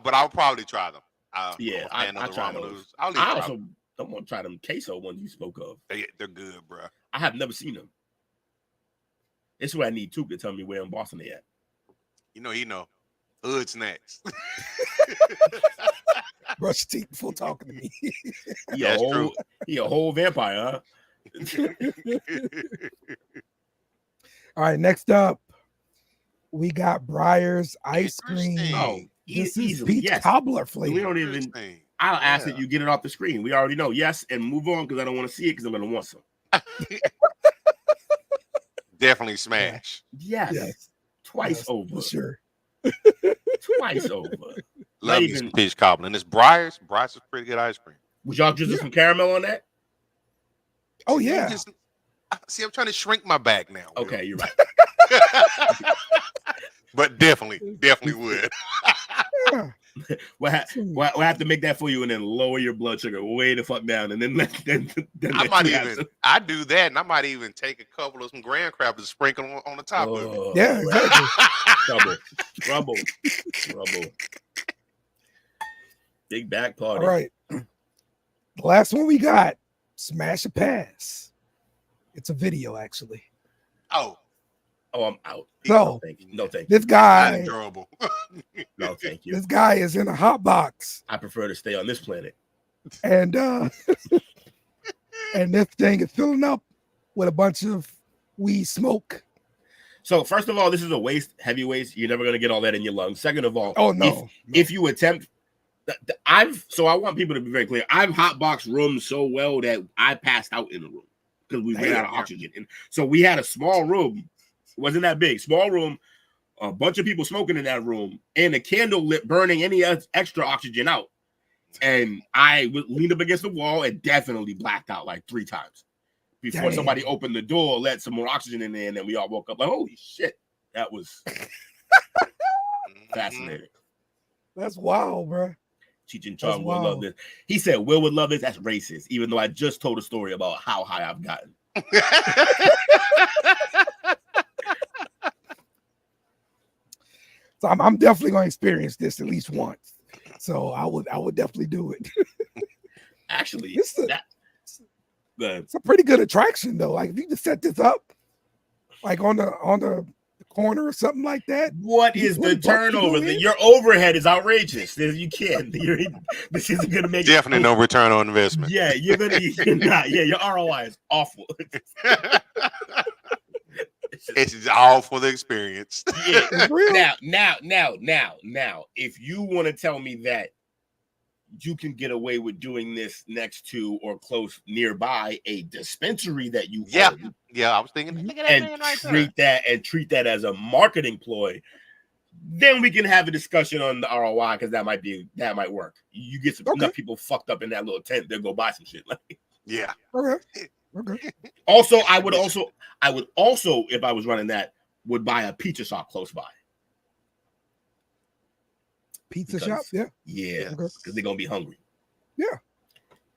but I'll probably try them. Yeah, I try those. I also don't want to try them queso ones you spoke of. They're good, bro. I have never seen them. It's what I need Took to tell me where in Boston they at. You know, hood snacks. Brush your teeth before talking to me. He a whole vampire, huh? All right, next up, we got Briar's ice cream. Oh, this is peach cobbler flavor. We don't even. I'll ask that you get it off the screen. We already know. Yes, and move on because I don't want to see it because I'm gonna want some. Definitely smash. Yes. Twice over. For sure. Twice over. Love me some peach cobbler. And it's Briar's. Briar's is pretty good ice cream. Would y'all drizzle some caramel on that? Oh, yeah. See, I'm trying to shrink my bag now. Okay, you're right. But definitely would. We'll have to make that for you and then lower your blood sugar way the fuck down. And then I do that, and I might even take a couple of some graham crackers and sprinkle on the top of it. Yeah, exactly. Trouble. Big back party. All right. The last one we got, Smash or Pass. It's a video, actually. Oh, I'm out. So, no, thank you. No, thank you. This guy, enjoyable. No, thank you. This guy is in a hot box. I prefer to stay on this planet. And and this thing is filling up with a bunch of weed smoke. So first of all, this is a heavy waste. You're never gonna get all that in your lungs. Second of all, if you attempt, I want people to be very clear. I've hotboxed rooms so well that I passed out in the room because we ran out of oxygen. And so we had a small room. It wasn't that big. Small room, a bunch of people smoking in that room, and a candle lit, burning any extra oxygen out. And I leaned up against the wall and definitely blacked out like 3 times before somebody opened the door, let some more oxygen in there, and then we all woke up like, holy shit. That was fascinating. That's wild, bro. Cheech and Chong will love this. He said Will would love this. That's racist, even though I just told a story about how high I've gotten. So I'm definitely going to experience this at least once. So I would definitely do it. Actually, it's a pretty good attraction though. Like if you just set this up, like on the corner or something like that. What is the turnover? Your overhead is outrageous. You can't. This isn't going to make definitely no return on investment. Yeah, you're not. Yeah, your ROI is awful. It's all for the experience. Yeah. Now, if you want to tell me that you can get away with doing this next to or close nearby a dispensary that you own, I was thinking, treat that as a marketing ploy, then we can have a discussion on the ROI because that might work. You get some enough people fucked up in that little tent, they'll go buy some shit. Like, yeah. Okay. Also, I would also, if I was running that, would buy a pizza shop close by. Shop, yeah, because they're gonna be hungry. Yeah.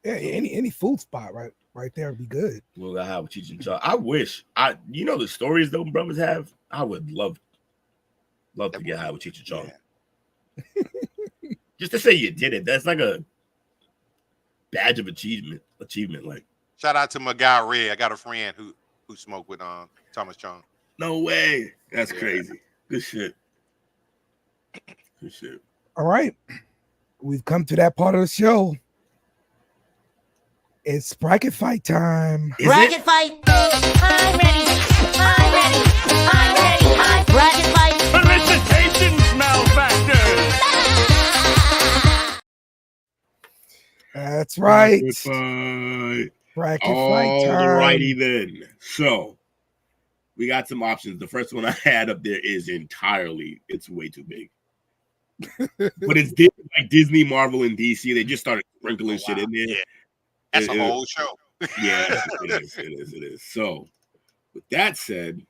Any food spot right there would be good. Well, I have Cheech and Chong. I wish the stories those brothers have. I would love to get high with Cheech and Chong. Yeah. Just to say you did it, that's like a badge of achievement. Like, shout out to my guy Red. I got a friend who smoked with Thomas Chong. No way. That's crazy. Good shit. All right. We've come to that part of the show. It's bracket fight time. Bracket fight. I'm ready. Bracket fight. Felicitations, Malfactor. That's right. Bracket fight time. Alrighty then. So we got some options. The first one I had up there is it's way too big. But it's like Disney, Marvel, and DC. They just started sprinkling shit in there. Yeah. That's a whole show. Yeah, it is. So, with that said,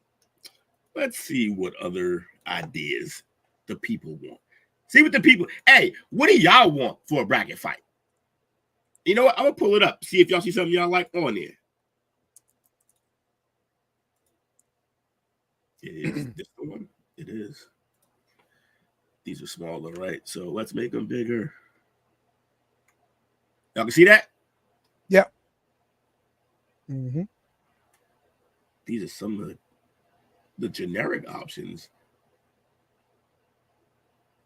let's see what other ideas the people want. See what the people. Hey, what do y'all want for a bracket fight? You know what? I'm gonna pull it up. See if y'all see something y'all like on there. It is this one. It is. These are smaller, right? So let's make them bigger. Y'all can see that? Yep. Mm-hmm. These are some of the generic options.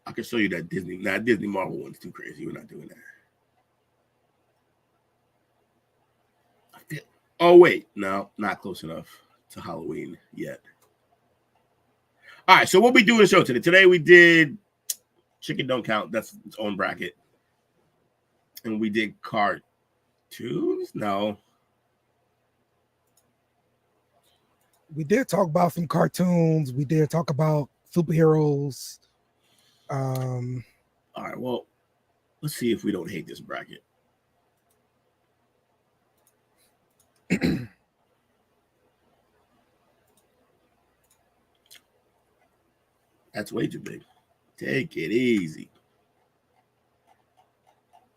I can show you that Disney Marvel one's too crazy. We're not doing that. Oh, wait. No, not close enough to Halloween yet. All right, so what we do in the show today? Today we did Chicken Don't Count. That's its own bracket. And we did cartoons? No. We did talk about some cartoons. We did talk about superheroes. All right, well, let's see if we don't hate this bracket. That's way too big. Take it easy.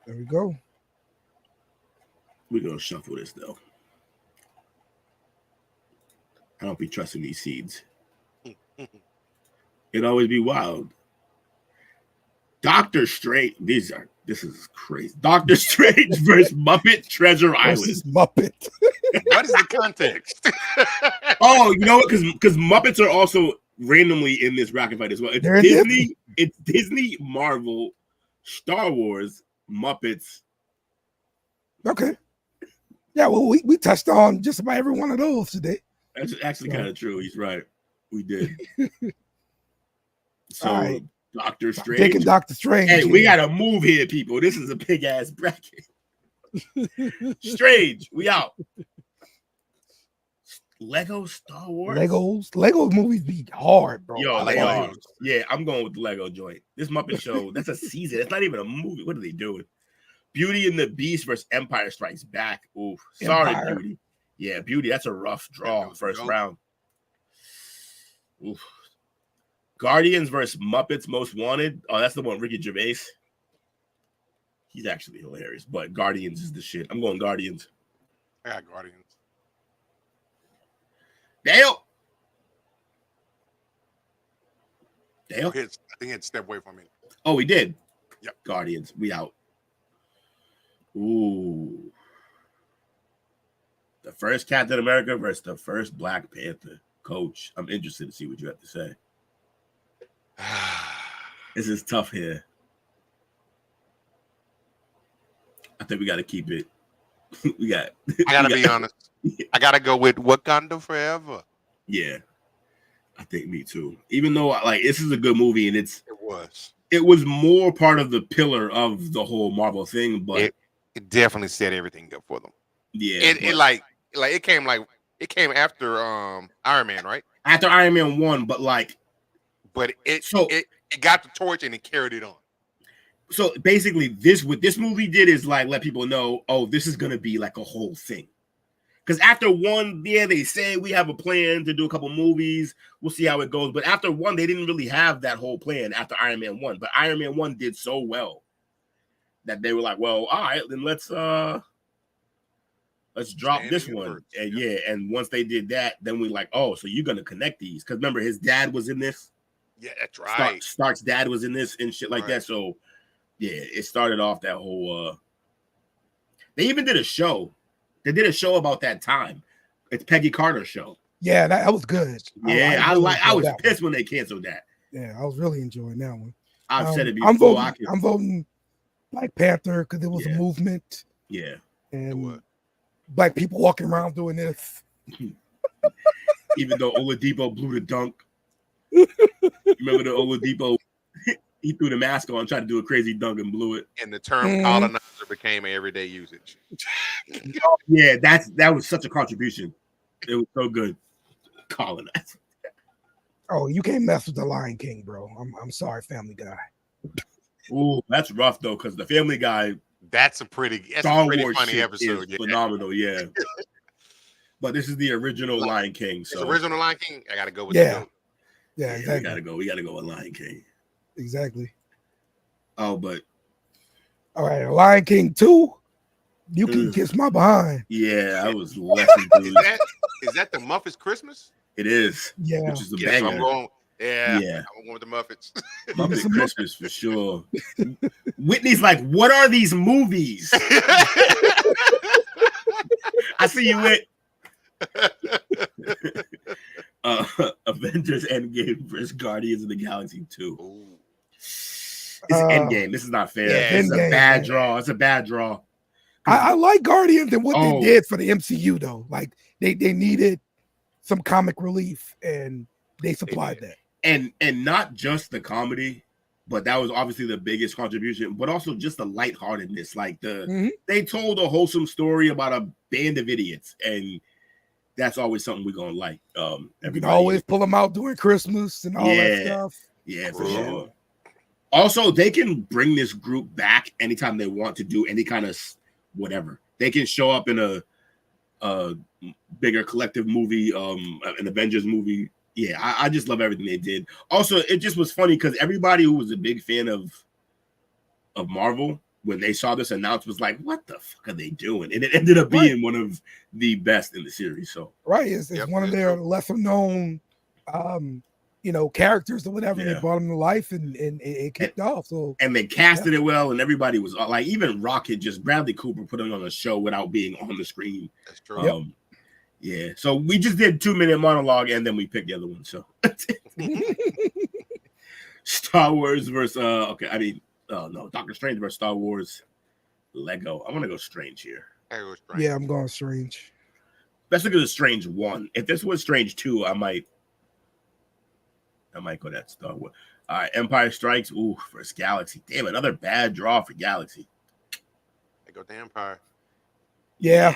There we go. We're going to shuffle this, though. I don't be trusting these seeds. It'd always be wild. Doctor Strange. This is crazy. Doctor Strange versus Muppet Treasure Island. Muppet. What is the context? Oh, you know what? Because Muppets are also randomly in this bracket fight as well. It's Disney, Marvel, Star Wars, Muppets. Okay. Yeah, well, we touched on just about every one of those today. That's actually kind of true. He's right. We did. So, right. Doctor Strange. Taking Doctor Strange. Hey, we got to move here, people. This is a big ass bracket. Strange. We out. Lego Star Wars. Legos movies be hard, bro. Yo, they are. Yeah, I'm going with the Lego joint. This Muppet Show, that's a season. It's not even a movie. What are they doing? Beauty and the Beast versus Empire Strikes Back. Oof. Sorry, Empire. Beauty. Yeah, Beauty. That's a rough draw. First round. Oof. Guardians versus Muppets Most Wanted. Oh, that's the one. Ricky Gervais. He's actually hilarious, but Guardians is the shit. I'm going Guardians. I got Guardians. Dale. I think he had to step away from me. Oh, we did. Yep. Guardians. We out. Ooh. The first Captain America versus the first Black Panther. Coach, I'm interested to see what you have to say. This is tough here. I think we got to keep it. I got to be honest. I got to go with Wakanda Forever. Yeah. I think me too. Even though like this is a good movie and it was more part of the pillar of the whole Marvel thing, but it definitely set everything up for them. Yeah. It came after Iron Man, right? After Iron Man 1, but it got the torch and it carried it on. So basically, what this movie did is like let people know, oh, this is gonna be like a whole thing. Because after one, yeah, they say we have a plan to do a couple movies. We'll see how it goes. But after one, they didn't really have that whole plan after Iron Man 1. But Iron Man 1 did so well that they were like, well, all right, then let's drop this one. And yeah, and once they did that, then we like, oh, so you're gonna connect these. Because remember, his dad was in this. Yeah, that's right. Stark's dad was in this and shit like that. So yeah, it started off that whole they even did a show. They did a show about that time. It's Peggy Carter's show. Yeah, that was good. Yeah, I was pissed when they canceled that. Yeah, I was really enjoying that one. I've said it before. I'm voting Black Panther because it was a movement. Yeah. And black people walking around doing this. Even though Oladipo blew the dunk. Remember the Oladipo? He threw the mask on, tried to do a crazy dunk and blew it. And the term colonizer became everyday usage. Yeah, that was such a contribution. It was so good. Colonizer. Oh, you can't mess with the Lion King, bro. I'm sorry, Family Guy. Ooh, that's rough though, because the Family Guy. That's a pretty funny episode. Phenomenal, yeah. But this is the original Lion King. So the original Lion King, I gotta go with yeah, exactly. We gotta go with Lion King. Exactly. Oh, but all right, Lion King 2. You can kiss my behind. Yeah, I was less is that the Muppets Christmas? It is. Yeah. Which is a banger. I'm going with the Muppets. Muppet Christmas for sure. Whitney's like, what are these movies? I see you with Avengers Endgame versus Guardians of the Galaxy 2. It's Endgame. This is not fair. Yeah, it's a bad draw. It's a bad draw. I like Guardians and what they did for the MCU though. Like they needed some comic relief and they supplied that. And not just the comedy, but that was obviously the biggest contribution, but also just the lightheartedness. Like they told a wholesome story about a band of idiots, and that's always something we're gonna like. You can always pull them out during Christmas and all that stuff. Yeah, for sure. Also, they can bring this group back anytime they want to do any kind of whatever. They can show up in a bigger collective movie, an Avengers movie. Yeah, I just love everything they did. Also, it just was funny because everybody who was a big fan of Marvel, when they saw this announcement, was like, what the fuck are they doing? And it ended up being one of the best in the series. So it's one of their lesser known characters or whatever. They brought them to life and it kicked off. So and they casted it well, and everybody was like, even Rocket, just Bradley Cooper put it on a show without being on the screen. That's true. Yeah, so we just did 2-minute monologue and then we picked the other one. So Star Wars versus Doctor Strange versus Star Wars Lego. I want to go Strange here. Yeah, I'm going Strange. Let's look at the Strange 1. If this was Strange 2, I might go that Star Wars. All right, Empire Strikes. Ooh, versus Galaxy. Damn, another bad draw for Galaxy. I go to Empire. Yeah,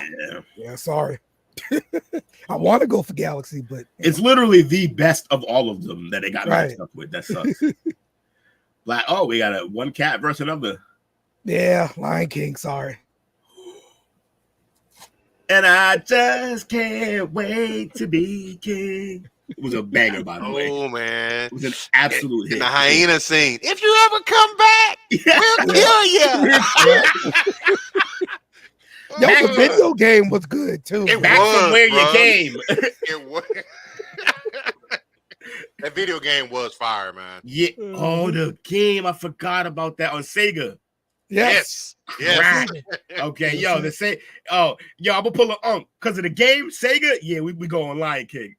sorry. I want to go for Galaxy, but it's literally the best of all of them that they got mixed up with. That sucks. Like, we got a one cat versus another. Yeah, Lion King. Sorry. And I just can't wait to be king. It was a banger, by the way. Oh man, it was an absolute hit. The hyena scene. If you ever come back, we'll kill you. The video game was good too. Back from where you came. It was. That video game was fire, man. Yeah. Oh, the game. I forgot about that on Sega. Yes. Okay, yo, I'm gonna pull an because of the game, Sega. Yeah, we go on Lion King.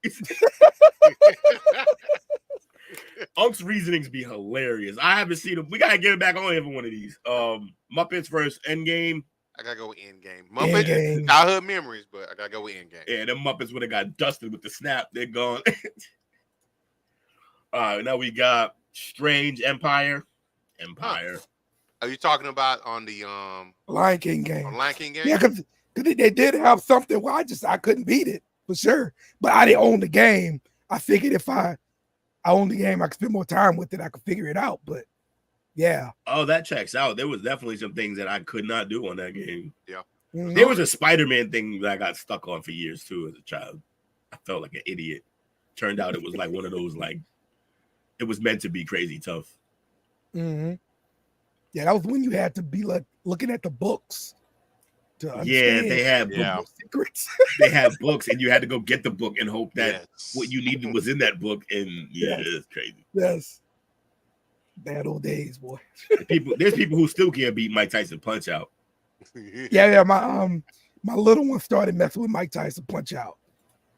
Unc's reasonings be hilarious. I haven't seen them. We gotta get it back on every one of these. Muppets versus Endgame. I gotta go with Endgame. Muppets, childhood memories, but I gotta go with Endgame. Yeah, them Muppets would have got dusted with the snap. They're gone. All right, now we got Strange Empire. Huh. Are you talking about on the Lion King game? On Lion King game? Yeah, because they did have something where I couldn't beat it for sure. But I didn't own the game. I figured if I only game I could spend more time with it, I could figure it out. But yeah. Oh, that checks out. There was definitely some things that I could not do on that game. Yeah. There was a Spider-Man thing that I got stuck on for years too as a child. I felt like an idiot. Turned out it was like one of those, like, it was meant to be crazy tough. Yeah, that was when you had to be like looking at the books to understand. Yeah, they had secrets. They had books, and you had to go get the book and hope that what you needed was in that book. And it's crazy. Yes. Bad old days, boy. There's people who still can't beat Mike Tyson Punch Out. Yeah. My little one started messing with Mike Tyson Punch Out,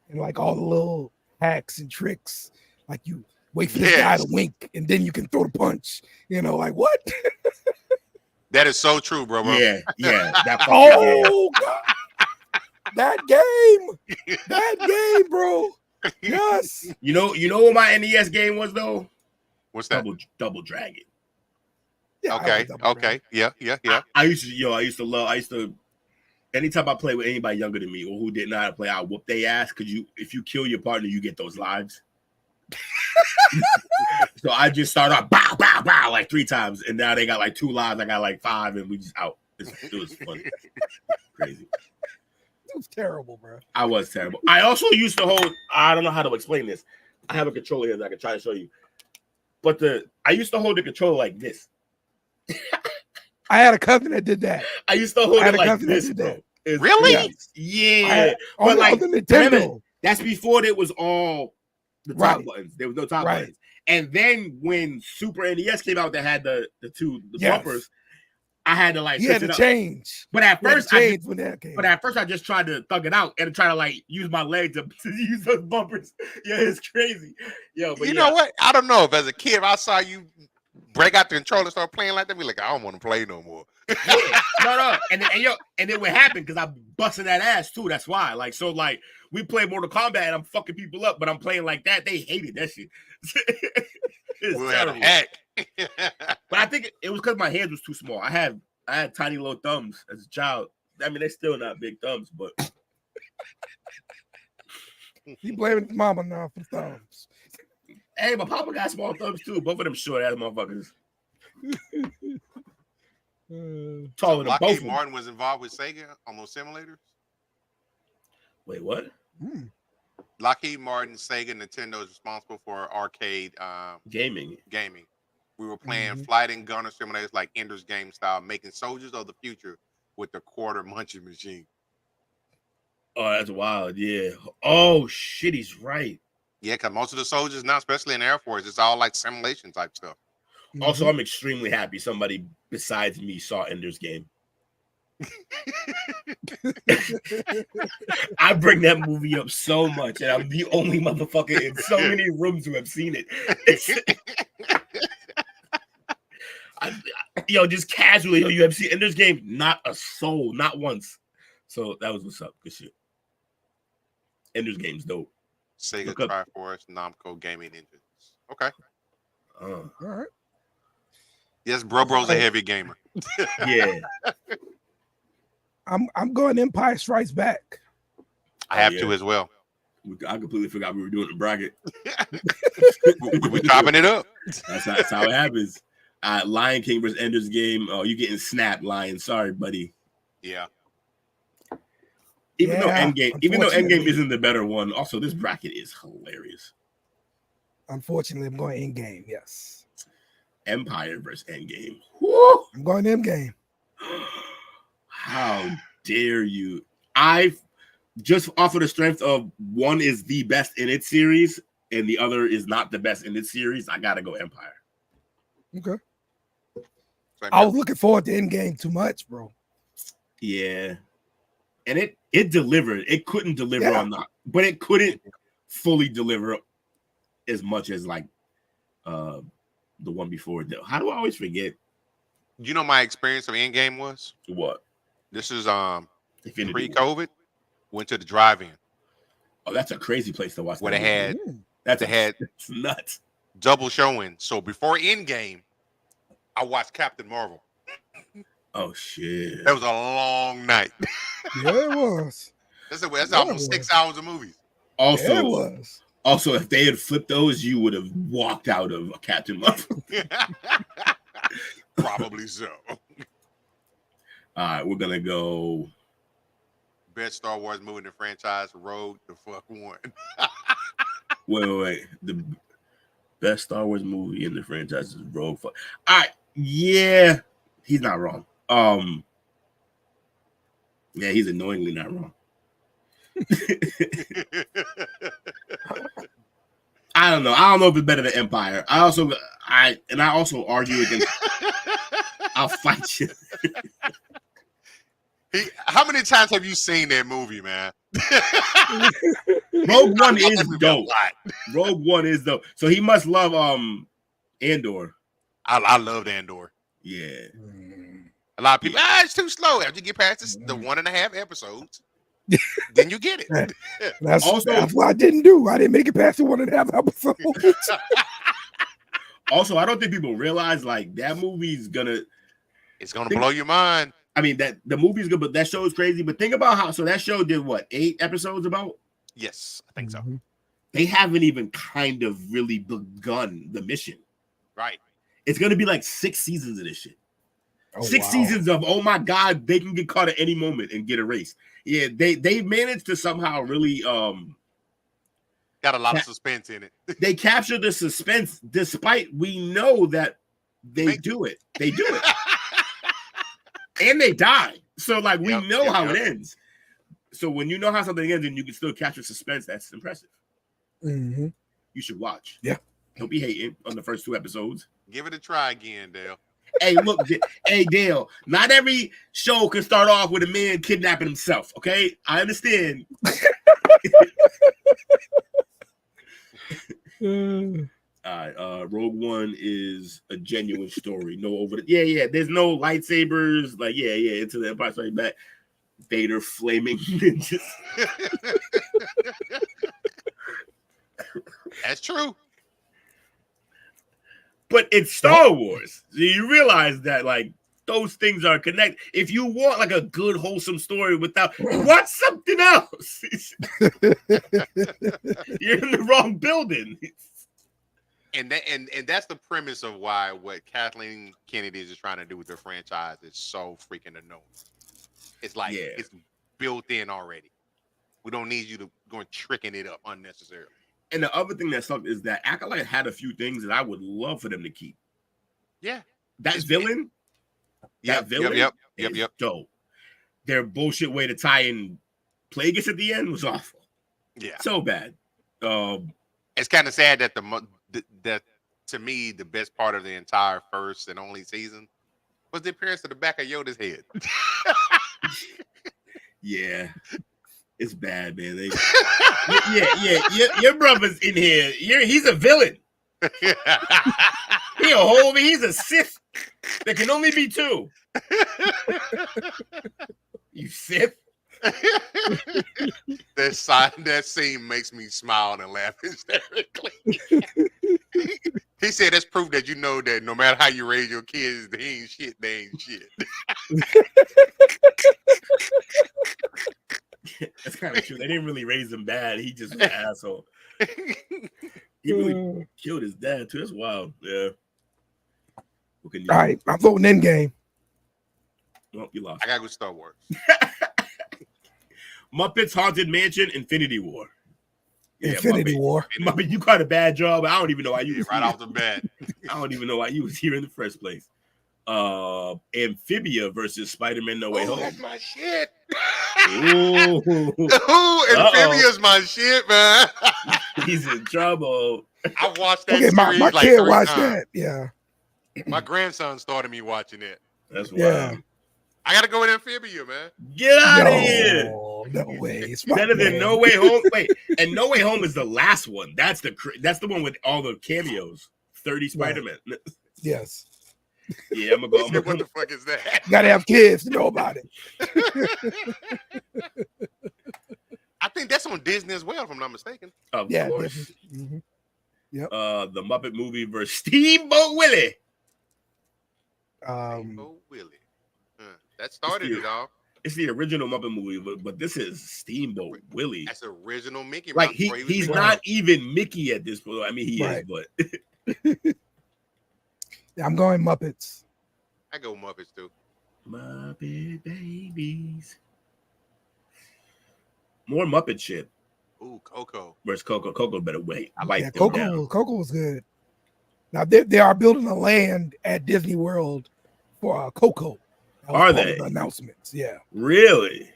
and like all the little hacks and tricks, like you wait for this guy to wink and then you can throw the punch. You know, like what? That is so true, bro. Yeah. God, that game, bro. Yes. You know what my NES game was though? What's that? Double Dragon. Yeah, okay. Yeah. I used to anytime I play with anybody younger than me or who didn't know how to play, I whoop their ass because if you kill your partner, you get those lives. So I just started off bow, bow, bow like 3 times, and now they got like 2 lives. I got like 5, and we just out. It was funny. Crazy. It was terrible, bro. I was terrible. I also used to hold, I don't know how to explain this. I have a controller here that I can try to show you. But I used to hold the controller like this. I had a cousin that did that. I used to hold it like this, bro. Really? Yeah. But like Nintendo. That's before it was all the top buttons. There was no top Right. buttons. And then when Super NES came out that had the bumpers, I had to like you had to change. But at first when that came. But at first I just tried to thug it out and try to like use my leg to use those bumpers. Yeah, it's crazy. Yo, but you know what? I don't know if as a kid if I saw you break out the controller and start playing like that, be like, I don't want to play no more. No. And it would happen because I'm busting that ass too. That's why. Like, so like we play Mortal Kombat and I'm fucking people up, but I'm playing like that. They hated that shit. It's terrible. Heck. But I think it was because my hands was too small. I had tiny little thumbs as a child. I mean, they're still not big thumbs, but he blaming his mama now for thumbs. Hey, my papa got small thumbs too. Both of them short ass motherfuckers. Taller than both of them. Martin was involved with Sega on those simulators. Wait, what? Lockheed Martin, Sega, Nintendo is responsible for arcade gaming. We were playing flight and gunner simulators like Ender's Game style, making soldiers of the future with the quarter munching machine. Oh, that's wild. Yeah. Oh, shit, he's right. Yeah, because most of the soldiers now, especially in the Air Force, it's all like simulation type stuff. Also, I'm extremely happy somebody besides me saw Ender's Game. I bring that movie up so much, and I'm the only motherfucker in so many rooms who have seen it. Just casually, you have seen Ender's Game? Not a soul, not once. So that was what's up. Good shit. Ender's Game's dope. Sega Triforce, Namco Gaming Engines. Okay. All right. Yes, bro's a heavy gamer. Yeah. I'm going Empire Strikes Back. I have to as well. I completely forgot we were doing the bracket. We're chopping it up. That's how it happens. Lion King versus Ender's Game. Oh, you're getting snapped, Lion. Sorry, buddy. Yeah. Even though Endgame isn't the better one, also this bracket is hilarious. Unfortunately, I'm going Endgame. Yes. Empire versus Endgame. Woo! I'm going Endgame. How dare you? I've just off of the strength of one is the best in its series and the other is not the best in its series. I gotta go Empire. Okay. I was looking forward to Endgame too much, bro. Yeah. And it delivered. It couldn't deliver on that, but it couldn't fully deliver as much as like the one before. How do I always forget? You know my experience of Endgame was? What? This is pre-COVID. Went to the drive-in. Oh, that's a crazy place to watch. Where they had that's nuts. Double showing. So before Endgame, I watched Captain Marvel. Oh shit! That was a long night. Yeah, it was. That's almost 6 hours of movies. Also, yeah, it was. Also, if they had flipped those, you would have walked out of Captain Marvel. Probably so. All right, we're gonna go. Best Star Wars movie in the franchise, Rogue the fuck one. Wait. The best Star Wars movie in the franchise is Rogue. All right, yeah, he's not wrong. Yeah, he's annoyingly not wrong. I don't know. I don't know if it's better than Empire. I also argue against. I'll fight you. How many times have you seen that movie, man? Rogue One is dope. Rogue One is dope. So he must love Andor. I loved Andor. Yeah. A lot of people, it's too slow. After you get past the 1.5 episodes, then you get it. That's what I didn't do. I didn't make it past the 1.5 episodes. Also, I don't think people realize like that movie's gonna blow your mind. I mean, that the movie's good, but that show is crazy. But think about how that show did what, 8 episodes about? Yes, I think so. They haven't even kind of really begun the mission. Right. It's gonna be like 6 seasons of this shit. Oh, 6 seasons of oh my god, they can get caught at any moment and get erased. Yeah, they managed to somehow really got a lot of suspense in it. They capture the suspense despite we know that they do it. They do it. And they die. So like we know how it ends. So when you know how something ends and you can still capture suspense, that's impressive. Mm-hmm. You should watch. Yeah. Don't be hating on the first 2 episodes. Give it a try again, Dale. Hey, look, hey, Dale, not every show can start off with a man kidnapping himself, okay? I understand. Rogue One is a genuine story. No over yeah. There's no lightsabers. Like, yeah, into the Empire Strikes Back. Vader flaming ninjas. That's true. But it's Star Wars. So you realize that like those things are connected. If you want like a good wholesome story without watch something else. You're in the wrong building. And that's the premise of why what Kathleen Kennedy is trying to do with the franchise is so freaking annoying. It's like it's built in already. We don't need you to go and tricking it up unnecessarily. And the other thing that sucked is that Acolyte had a few things that I would love for them to keep. Yeah. That villain. Yep. Dope. Their bullshit way to tie in Plagueis at the end was awful. Yeah. So bad. It's kind of sad that that to me the best part of the entire first and only season was the appearance of the back of Yoda's head. Yeah. It's bad, man. Your brother's in here. He's a villain. He's a Sith. There can only be 2. You Sith. That scene makes me smile and laugh hysterically. He said that's proof that you know that no matter how you raise your kids, they ain't shit. That's kind of true. They didn't really raise him bad. He just was an asshole. He really killed his dad too. That's wild. Yeah. All right, I'm voting Endgame. Well, you lost. I gotta go Star Wars. Muppets Haunted Mansion, Infinity War. Yeah, Infinity War. Muppet, you got a bad job. I don't even know why you was right here. off the bat. I don't even know why you was here in the first place. Amphibia versus Spider-Man No Way Home. That's my shit. Ooh. Amphibia's my shit, man. He's in trouble. I watched that Okay, my like kid 3 watched times. that. Yeah. My grandson started me watching it. That's wild. Yeah. I gotta go with Amphibia, man. Get out of here. No way. It's Better than No Way Home. Wait, and No Way Home is the last one. That's the one with all the cameos. 30 Spider-Man. Yes. Yeah, I'm gonna go. What the fuck is that? You gotta have kids to know about it. I think that's on Disney as well, if I'm not mistaken. Of course. Mm-hmm. Yep. The Muppet movie versus Steamboat Willie. Steamboat Willie. That started it all. It's the original Muppet movie, but this is Steamboat Willie. That's original Mickey. Like Mouse before he's Mickey not Mouse. even Mickey at this point. I mean, he is, but Yeah, I'm going Muppets. I go Muppets too. Muppet Babies. More Muppet shit. Ooh, Coco. Where's Coco? Coco better wait. Yeah, Coco was good. Now they are building a land at Disney World for Coco. That was Are part they? of the announcements? Yeah. Really?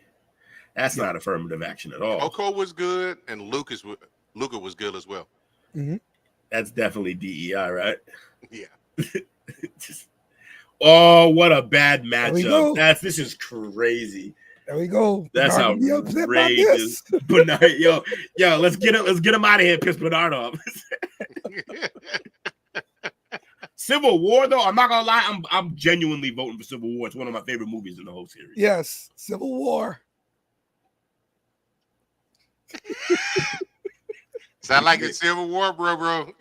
That's not affirmative action at all. Coco was good, and Luca was good as well. Mm-hmm. That's definitely DEI, right? Yeah. Oh, what a bad we go. matchup. This is crazy. There we go. That's Bernard will be upset about outrageous. this. Bernard, yo, let's get him out of here. Piss Bernard off. Civil War, though, I'm not gonna lie, I'm genuinely voting for Civil War. It's one of my favorite movies in the whole series. Yes, Civil War. Sound like a Civil War, bro.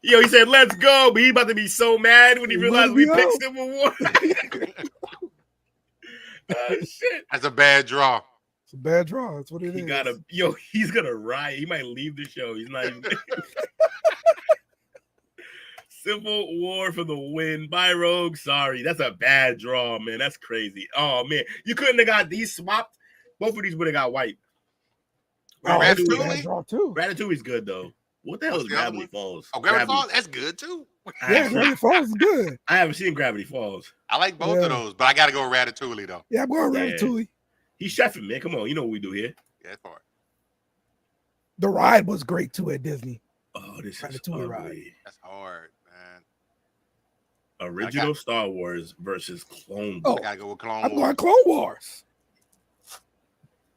Yo, he said, "Let's go," but he about to be so mad when he realized we picked Civil War. Shit. That's a bad draw. It's a bad draw. That's what it is. He's gonna riot. He might leave the show. He's not even. Civil War for the win. Bye, Rogue. Sorry, that's a bad draw, man. That's crazy. Oh man, you couldn't have got these swapped. Both of these would have got white. Ratatouille? Draw too. Ratatouille's good though. What the hell is Gravity Falls? Oh, Gravity Falls? That's good too. Yeah, Gravity Falls is good. I haven't seen Gravity Falls. I like both of those, but I gotta go Ratatouille though. Yeah, I'm going Ratatouille. He's chefing, man. Come on, you know what we do here. Yeah, that's hard. The ride was great too at Disney. Oh, this is Ratatouille ugly. ride. That's hard, man. Original Star Wars versus Clone Oh, Wars. I gotta go with Clone I'm Wars. going Clone Wars.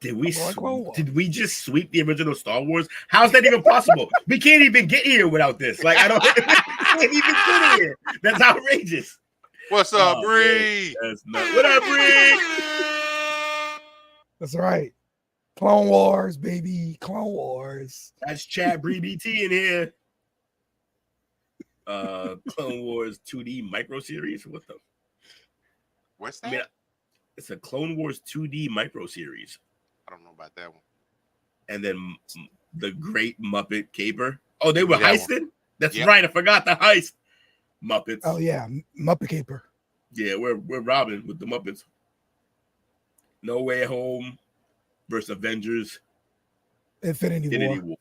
Did we just sweep the original Star Wars? How's that even possible? We can't even get here without this. Like, I don't we can't even get here. That's outrageous. What's up, Bree? That's not what up, Bree? That's right. Clone Wars, baby. Clone Wars. That's Chad Bree BT in here. Clone Wars 2D micro series. What the? What's that? I mean, it's a Clone Wars 2D micro series. I don't know about that one. And then the Great Muppet Caper. Oh, they were That heisted? one. That's Yep. right. I forgot the heist. Muppets. Oh yeah, Muppet Caper. Yeah, we're robbing with the Muppets. No Way Home versus Avengers. Infinity War.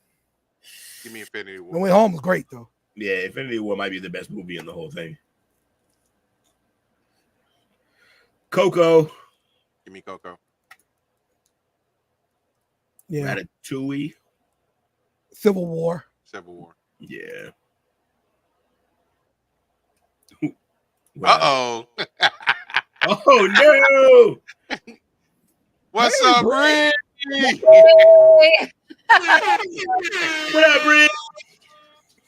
Give me Infinity War. No Way Home was great though. Yeah, Infinity War might be the best movie in the whole thing. Coco. Give me Coco. Yeah. Ratatouille. Civil War. Civil War. Yeah. Uh-oh. Oh, no. What's up, Bree? What up, Bree?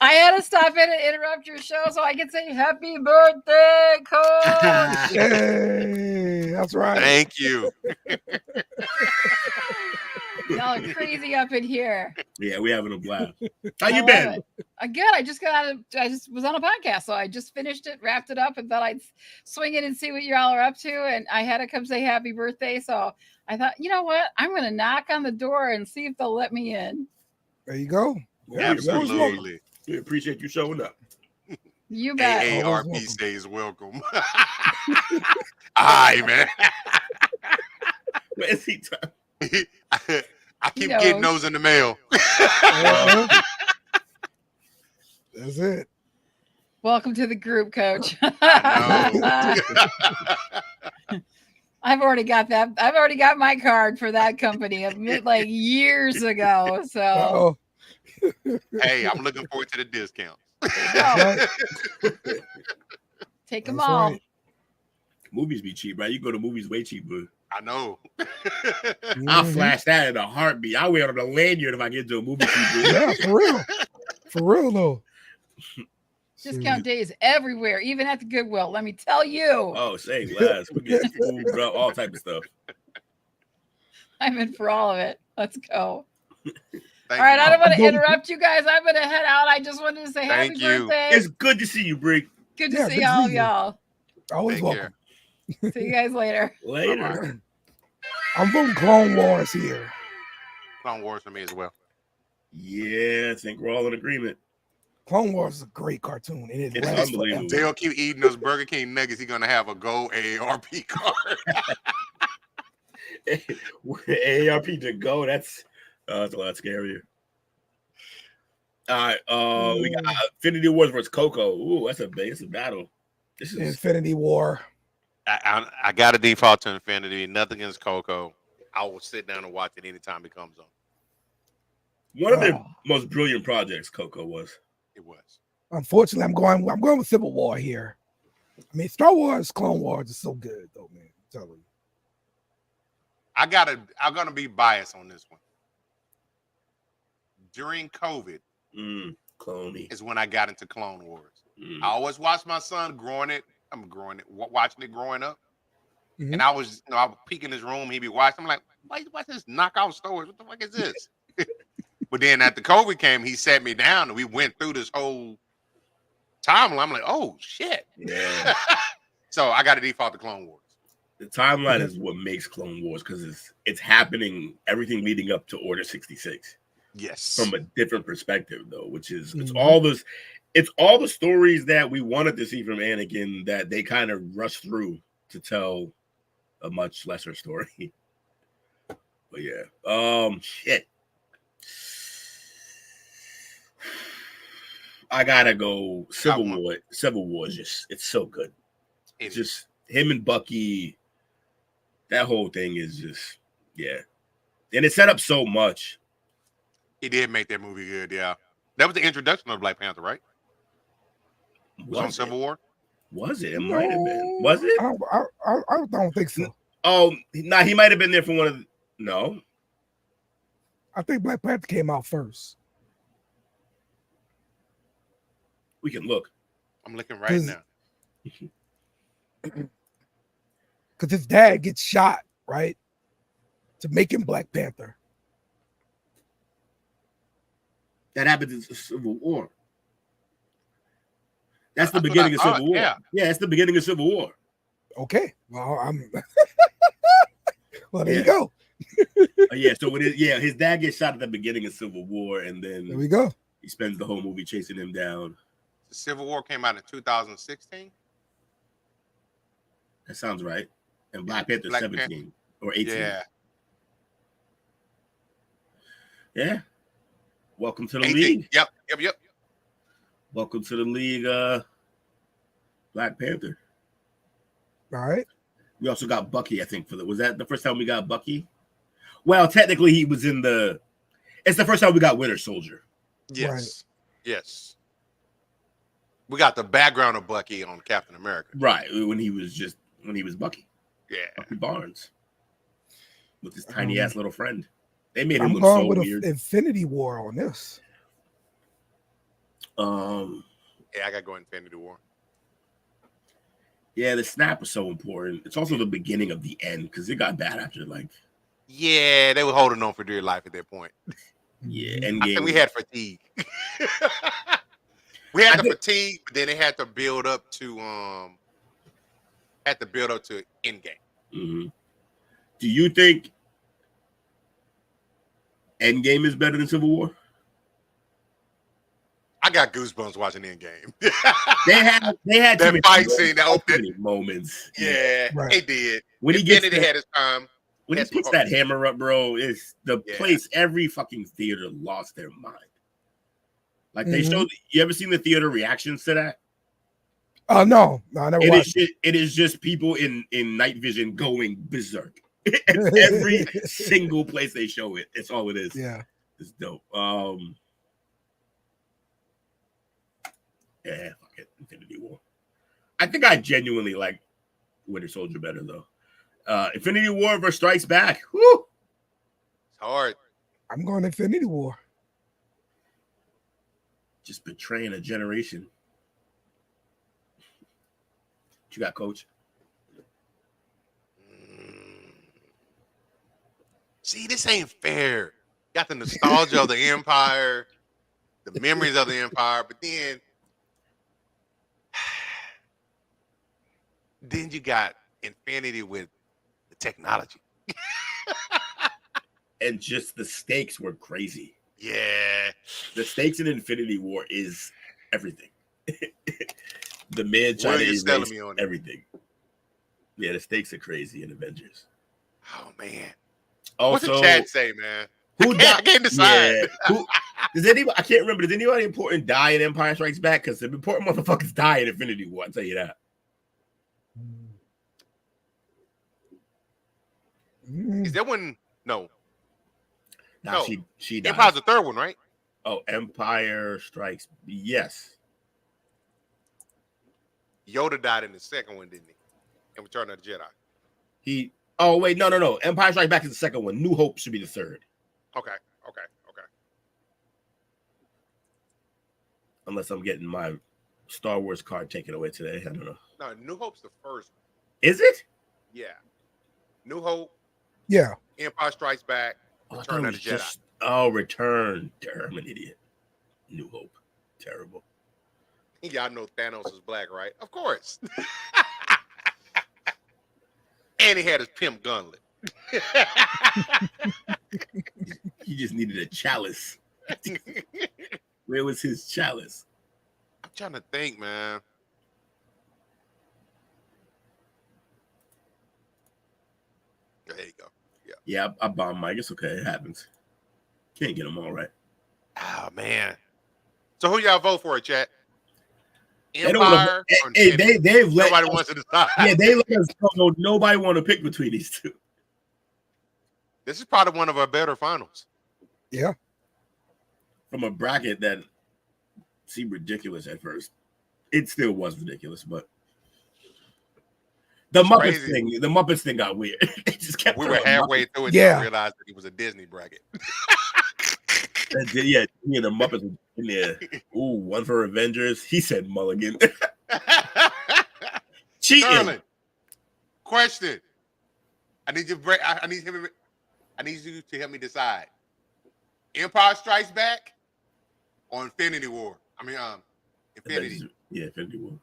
I had to stop in and interrupt your show so I could say happy birthday, Coach. Hey, that's right. Thank you. Y'all are crazy up in here. Yeah, we having a blast. How you been? Good. I just was on a podcast, so I just finished it, wrapped it up, and thought I'd swing in and see what y'all are up to. And I had to come say happy birthday, so I thought, you know what? I'm going to knock on the door and see if they'll let me in. There you go. Yeah, Absolutely. We appreciate you showing up. You bet. AARP stays welcome. Hi, man. Where's he? I keep getting those in the mail. That's it. Welcome to the group, Coach. I know. I've already got that. I've already got my card for that company like years ago. So hey, I'm looking forward to the discount. Take them all. Right. Movies be cheap, right? You go to movies way cheaper. I know. I'll flash that in a heartbeat. I'll wear it on a lanyard if I get to a movie theater. Yeah, for real. For real, though. Discount days everywhere, even at the Goodwill. Let me tell you. Oh, say less. We get food, bro, all type of stuff. I'm in for all of it. Let's go. All right, I don't want to interrupt you guys. I'm going to head out. I just wanted to say happy birthday. It's good to see you, Brig. Good to see all of y'all. Always welcome. See you guys later. Later. I'm voting Clone Wars here. Clone Wars for me as well. Yeah, I think we're all in agreement. Clone Wars is a great cartoon, and It's unbelievable. They'll keep eating those Burger King nuggets. He's gonna have a gold AARP card. AARP to go. That's a lot scarier. All right, we got Infinity Wars versus Coco. Ooh, that's a battle. This is Infinity War. I got to default to Infinity. Nothing against Coco. I will sit down and watch it anytime it comes on. One of their most brilliant projects. Coco was. It was. Unfortunately, I'm going with Civil War here. I mean, Star Wars, Clone Wars is so good, though, man. I'm telling you. I'm gonna be biased on this one. During COVID, Cloney is when I got into Clone Wars. I always watched my son watching it growing up. And I was, I would peek in his room, he'd be watching. I'm like, why you watching this knockout stories? What the fuck is this? But then after COVID came, he sat me down and we went through this whole timeline. I'm like, oh shit. Yeah. So I got to default to Clone Wars. The timeline is what makes Clone Wars because it's happening, everything leading up to Order 66. Yes. From a different perspective, though, which is it's all the stories that we wanted to see from Anakin that they kind of rushed through to tell a much lesser story. But yeah, shit. I gotta go Civil War. Civil War is just it's so good. It's just him and Bucky. That whole thing is just and it set up so much. He did make that movie good, yeah. That was the introduction of Black Panther, right? Was on Civil War? Was it? It might have been. Was it? I don't think so. Oh, no, he might have been there for one of the... No. I think Black Panther came out first. We can look. I'm looking right now. Because his dad gets shot, right? To make him Black Panther. That happened in Civil War. That's the beginning of Civil War. Yeah, it's the beginning of Civil War. Okay. Well, well, there you go. So his dad gets shot at the beginning of Civil War, and then there we go. He spends the whole movie chasing him down. The Civil War came out in 2016. That sounds right. And Black Panther 17 or 18. Yeah. Yeah. Welcome to the league. Yep. Welcome to the league, Black Panther. All right. We also got Bucky, I think, was that the first time we got Bucky? Well, technically he was it's the first time we got Winter Soldier. Yes. Right. Yes. We got the background of Bucky on Captain America. Right. When he was Bucky. Yeah. Bucky Barnes. With his tiny ass little friend. They made him look going so with weird. Infinity War on this. Yeah, I gotta go Infinity War. Yeah, the snap was so important. It's also the beginning of the end because it got bad after Yeah, they were holding on for dear life at that point. Yeah, I think we had fatigue. We had the fatigue, but then it had to build up to Endgame. Mm-hmm. Do you think Endgame is better than Civil War? I got goosebumps watching Endgame. they had that fight scene, that opening moments. Yeah, right. They did. When he gets had his time. When he puts that hammer up, bro, it's the place. Every fucking theater lost their mind. Like they showed. You ever seen the theater reactions to that? No, I never watched it. It is just people in night vision going berserk. Every single place they show it, it's all it is. Yeah, it's dope. Yeah, fuck it, Infinity War. I think I genuinely like Winter Soldier better though. Infinity War versus Strikes Back. Woo! It's hard. I'm going Infinity War. Just betraying a generation. What you got, Coach? See, this ain't fair. Got the nostalgia of the Empire, the memories of the Empire, but then you got Infinity with the technology. And just the stakes were crazy. Yeah. The stakes in Infinity War is everything. The man trying to erase me on everything. Yeah, the stakes are crazy in Avengers. Oh man. Also, what's the chat say, man? Who I can't decide. Yeah. Who does anybody? I can't remember. Does anybody important die in Empire Strikes Back? Because the important motherfuckers die in Infinity War. I'll tell you that. Is that one? No. Nah, no. She died. Empire's the third one, right? Oh, Empire Strikes. Yes. Yoda died in the second one, didn't he? In Return of the Jedi. Oh wait, no. Empire Strikes Back is the second one. New Hope should be the third. Okay. Unless I'm getting my Star Wars card taken away today. I don't know. No, New Hope's the first one. Is it? Yeah. New Hope. Yeah. Empire Strikes Back. Return of the Jedi. Return. I'm an idiot. New Hope. Terrible. Y'all know Thanos is black, right? Of course. And he had his pimp gunlet. He just needed a chalice. Where was his chalice? I'm trying to think, man. There you go. Yeah, I bombed Mike. It's okay. It happens. Can't get them all right. Oh, man. So who y'all vote for, chat? Empire? They've let nobody wants to decide. Yeah, they let us know nobody want to pick between these two. This is probably one of our better finals. Yeah. From a bracket that seemed ridiculous at first. It still was ridiculous, but the Muppets thing got weird. They just kept we were halfway through it and realized that it was a Disney bracket. Yeah, the Muppets were in there. Ooh, one for Avengers. He said Mulligan. Cheating. Sterling, question. I need you to help me decide. Empire Strikes Back or Infinity War? I mean, Infinity. Yeah, Infinity War.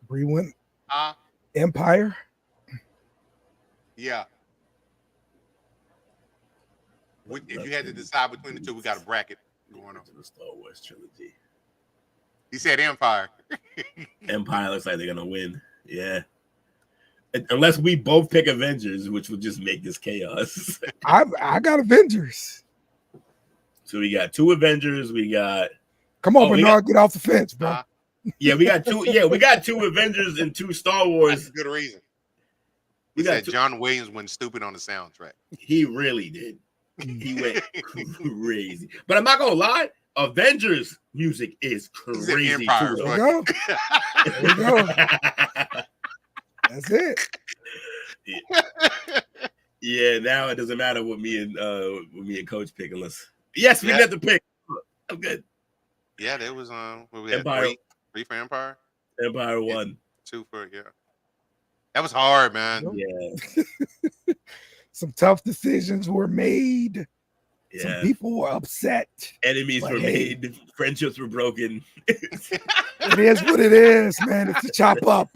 Bree went. Empire. Yeah. If you had to decide between the two, we got a bracket going on. The Star Wars trilogy. He said Empire. Empire looks like they're gonna win. Yeah. Unless we both pick Avengers, which will just make this chaos. I got Avengers. So we got two Avengers. We got. Come on, Bernard, get off the fence, bro. Yeah, we got two. Yeah, we got two Avengers and two Star Wars. That's a good reason. He said John Williams went stupid on the soundtrack. He really did. He went crazy. But I'm not gonna lie, Avengers music is crazy too. There we go. There we go. That's it. Yeah, now it doesn't matter what me and Coach pick unless we get the pick. I'm good. Yeah, there was what we Empire. had three for Empire. Empire won. 2 for That was hard, man. Yeah. Some tough decisions were made. Yeah. Some people were upset. Enemies were made. Friendships were broken. It is what it is, man. It's a chop up.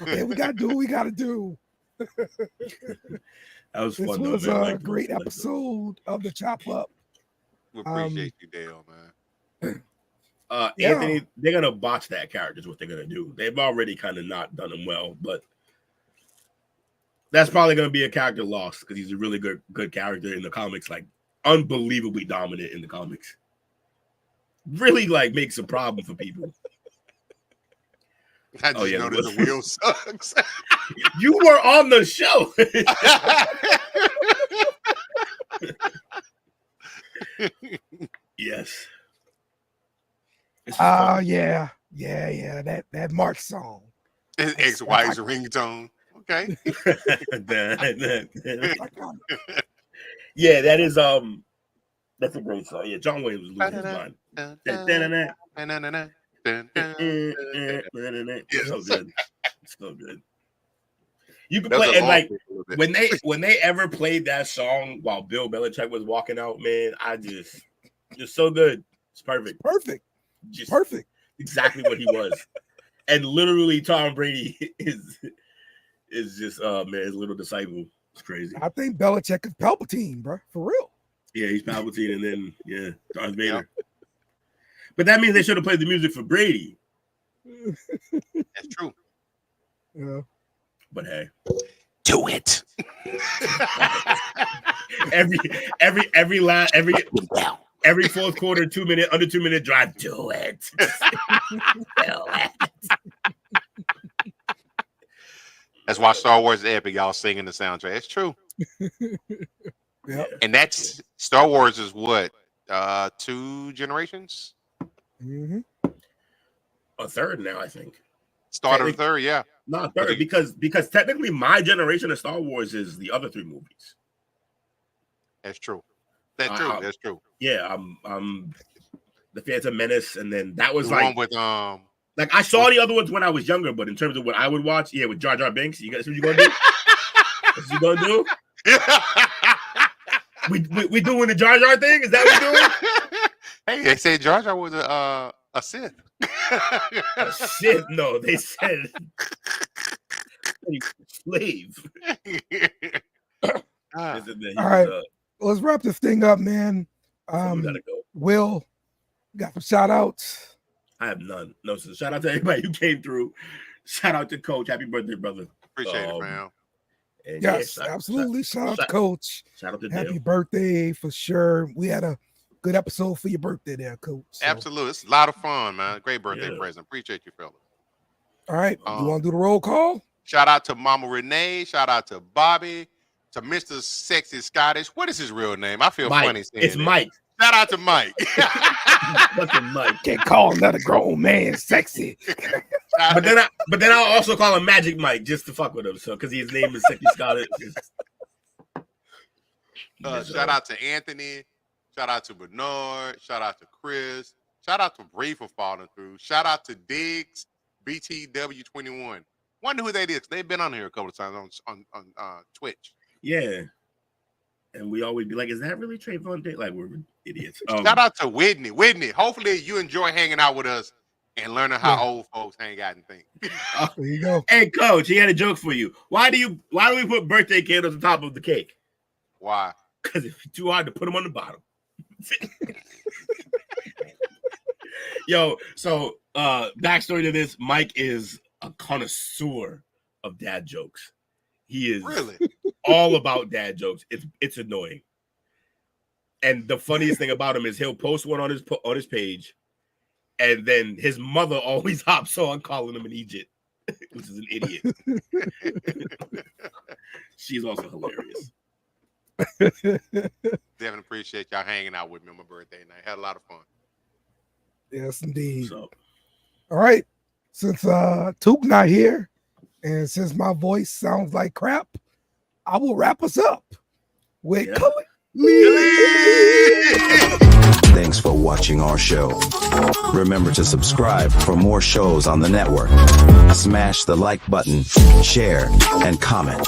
Okay, we gotta do what we gotta do. That was fun. This was a great episode of the chop up. We appreciate you, Dale, man. Anthony, they're gonna botch that character. Is what they're gonna do. They've already kind of not done him well, but that's probably gonna be a character loss because he's a really good character in the comics, like unbelievably dominant in the comics. Really, like makes a problem for people. I just know that the wheel sucks. You were on the show. Yes. Yeah. That Mark song. His ex-wife's ringtone. Okay. Yeah, that is that's a great song. Yeah, John Williams was losing his mind. It's so good. It's so good. You can play and like when they ever played that song while Bill Belichick was walking out, man, just so good. It's perfect. Perfect. Just perfect. Exactly what he was. And literally Tom Brady is just man, his little disciple. It's crazy. I think Belichick is Palpatine, bro. For real. Yeah, he's Palpatine, and then Darth Vader. But that means they should have played the music for Brady. That's true. Yeah. But hey, do it. every fourth quarter, under 2 minute drive. Do it. Do it. That's why Star Wars is epic. Y'all singing the soundtrack. It's true. Yep. And that's Star Wars is what 2 generations. Mm-hmm. A third now, I think. Started a third, yeah. No, third because technically my generation of Star Wars is the other 3 movies. That's true. That's true. That's true. Yeah, I'm the Phantom Menace, and then that was the like one with like I saw the other ones when I was younger, but in terms of what I would watch, yeah, with Jar Jar Binks, you guys, what you gonna do? What you gonna do? we doing the Jar Jar thing? Is that what we're doing? Hey, they said Jar Jar was a Sith. A Sith? No, they said slave. All right, let's wrap this thing up, man. We gotta go. Will, got some shout outs. I have none. No, so shout out to everybody who came through. Shout out to Coach. Happy birthday, brother. Appreciate it, man. Yes, absolutely. Shout out to Coach. Shout out to Happy Dale. birthday for sure. We had a good episode for your birthday there, Coach. So. Absolutely. It's a lot of fun, man. Great birthday present. Appreciate you, fella. All right. You want to do the roll call? Shout out to Mama Renee. Shout out to Bobby. To Mr. Sexy Scottish. What is his real name? I feel Mike. funny saying It's it. Mike. Shout out to Mike. Fucking Mike. Can't call another grown man sexy. But then I'll also call him Magic Mike just to fuck with him. So because his name is Sexy Scottish. Shout out to Anthony. Shout out to Bernard. Shout out to Chris. Shout out to Bree for falling through. Shout out to Diggs, BTW21. Wonder who they is. They've been on here a couple of times on Twitch. Yeah. And we always be like, is that really Trayvon Diggs? Like, we're idiots. Shout out to Whitney. Whitney, hopefully you enjoy hanging out with us and learning how old folks hang out and think. There you go. Hey, Coach, he had a joke for you. Why do we put birthday candles on top of the cake? Why? Because it's too hard to put them on the bottom. Yo, so backstory to this, Mike is a connoisseur of dad jokes. He is really all about dad jokes. It's annoying. And the funniest thing about him is he'll post one on his page, and then his mother always hops on calling him an idiot, which is an idiot. She's also hilarious. Definitely appreciate y'all hanging out with me on my birthday night. Had a lot of fun. Yes, indeed. So, all right. Since Took not here, and since my voice sounds like crap, I will wrap us up with Thanks for watching our show. Remember to subscribe for more shows on the network. Smash the like button, share, and comment.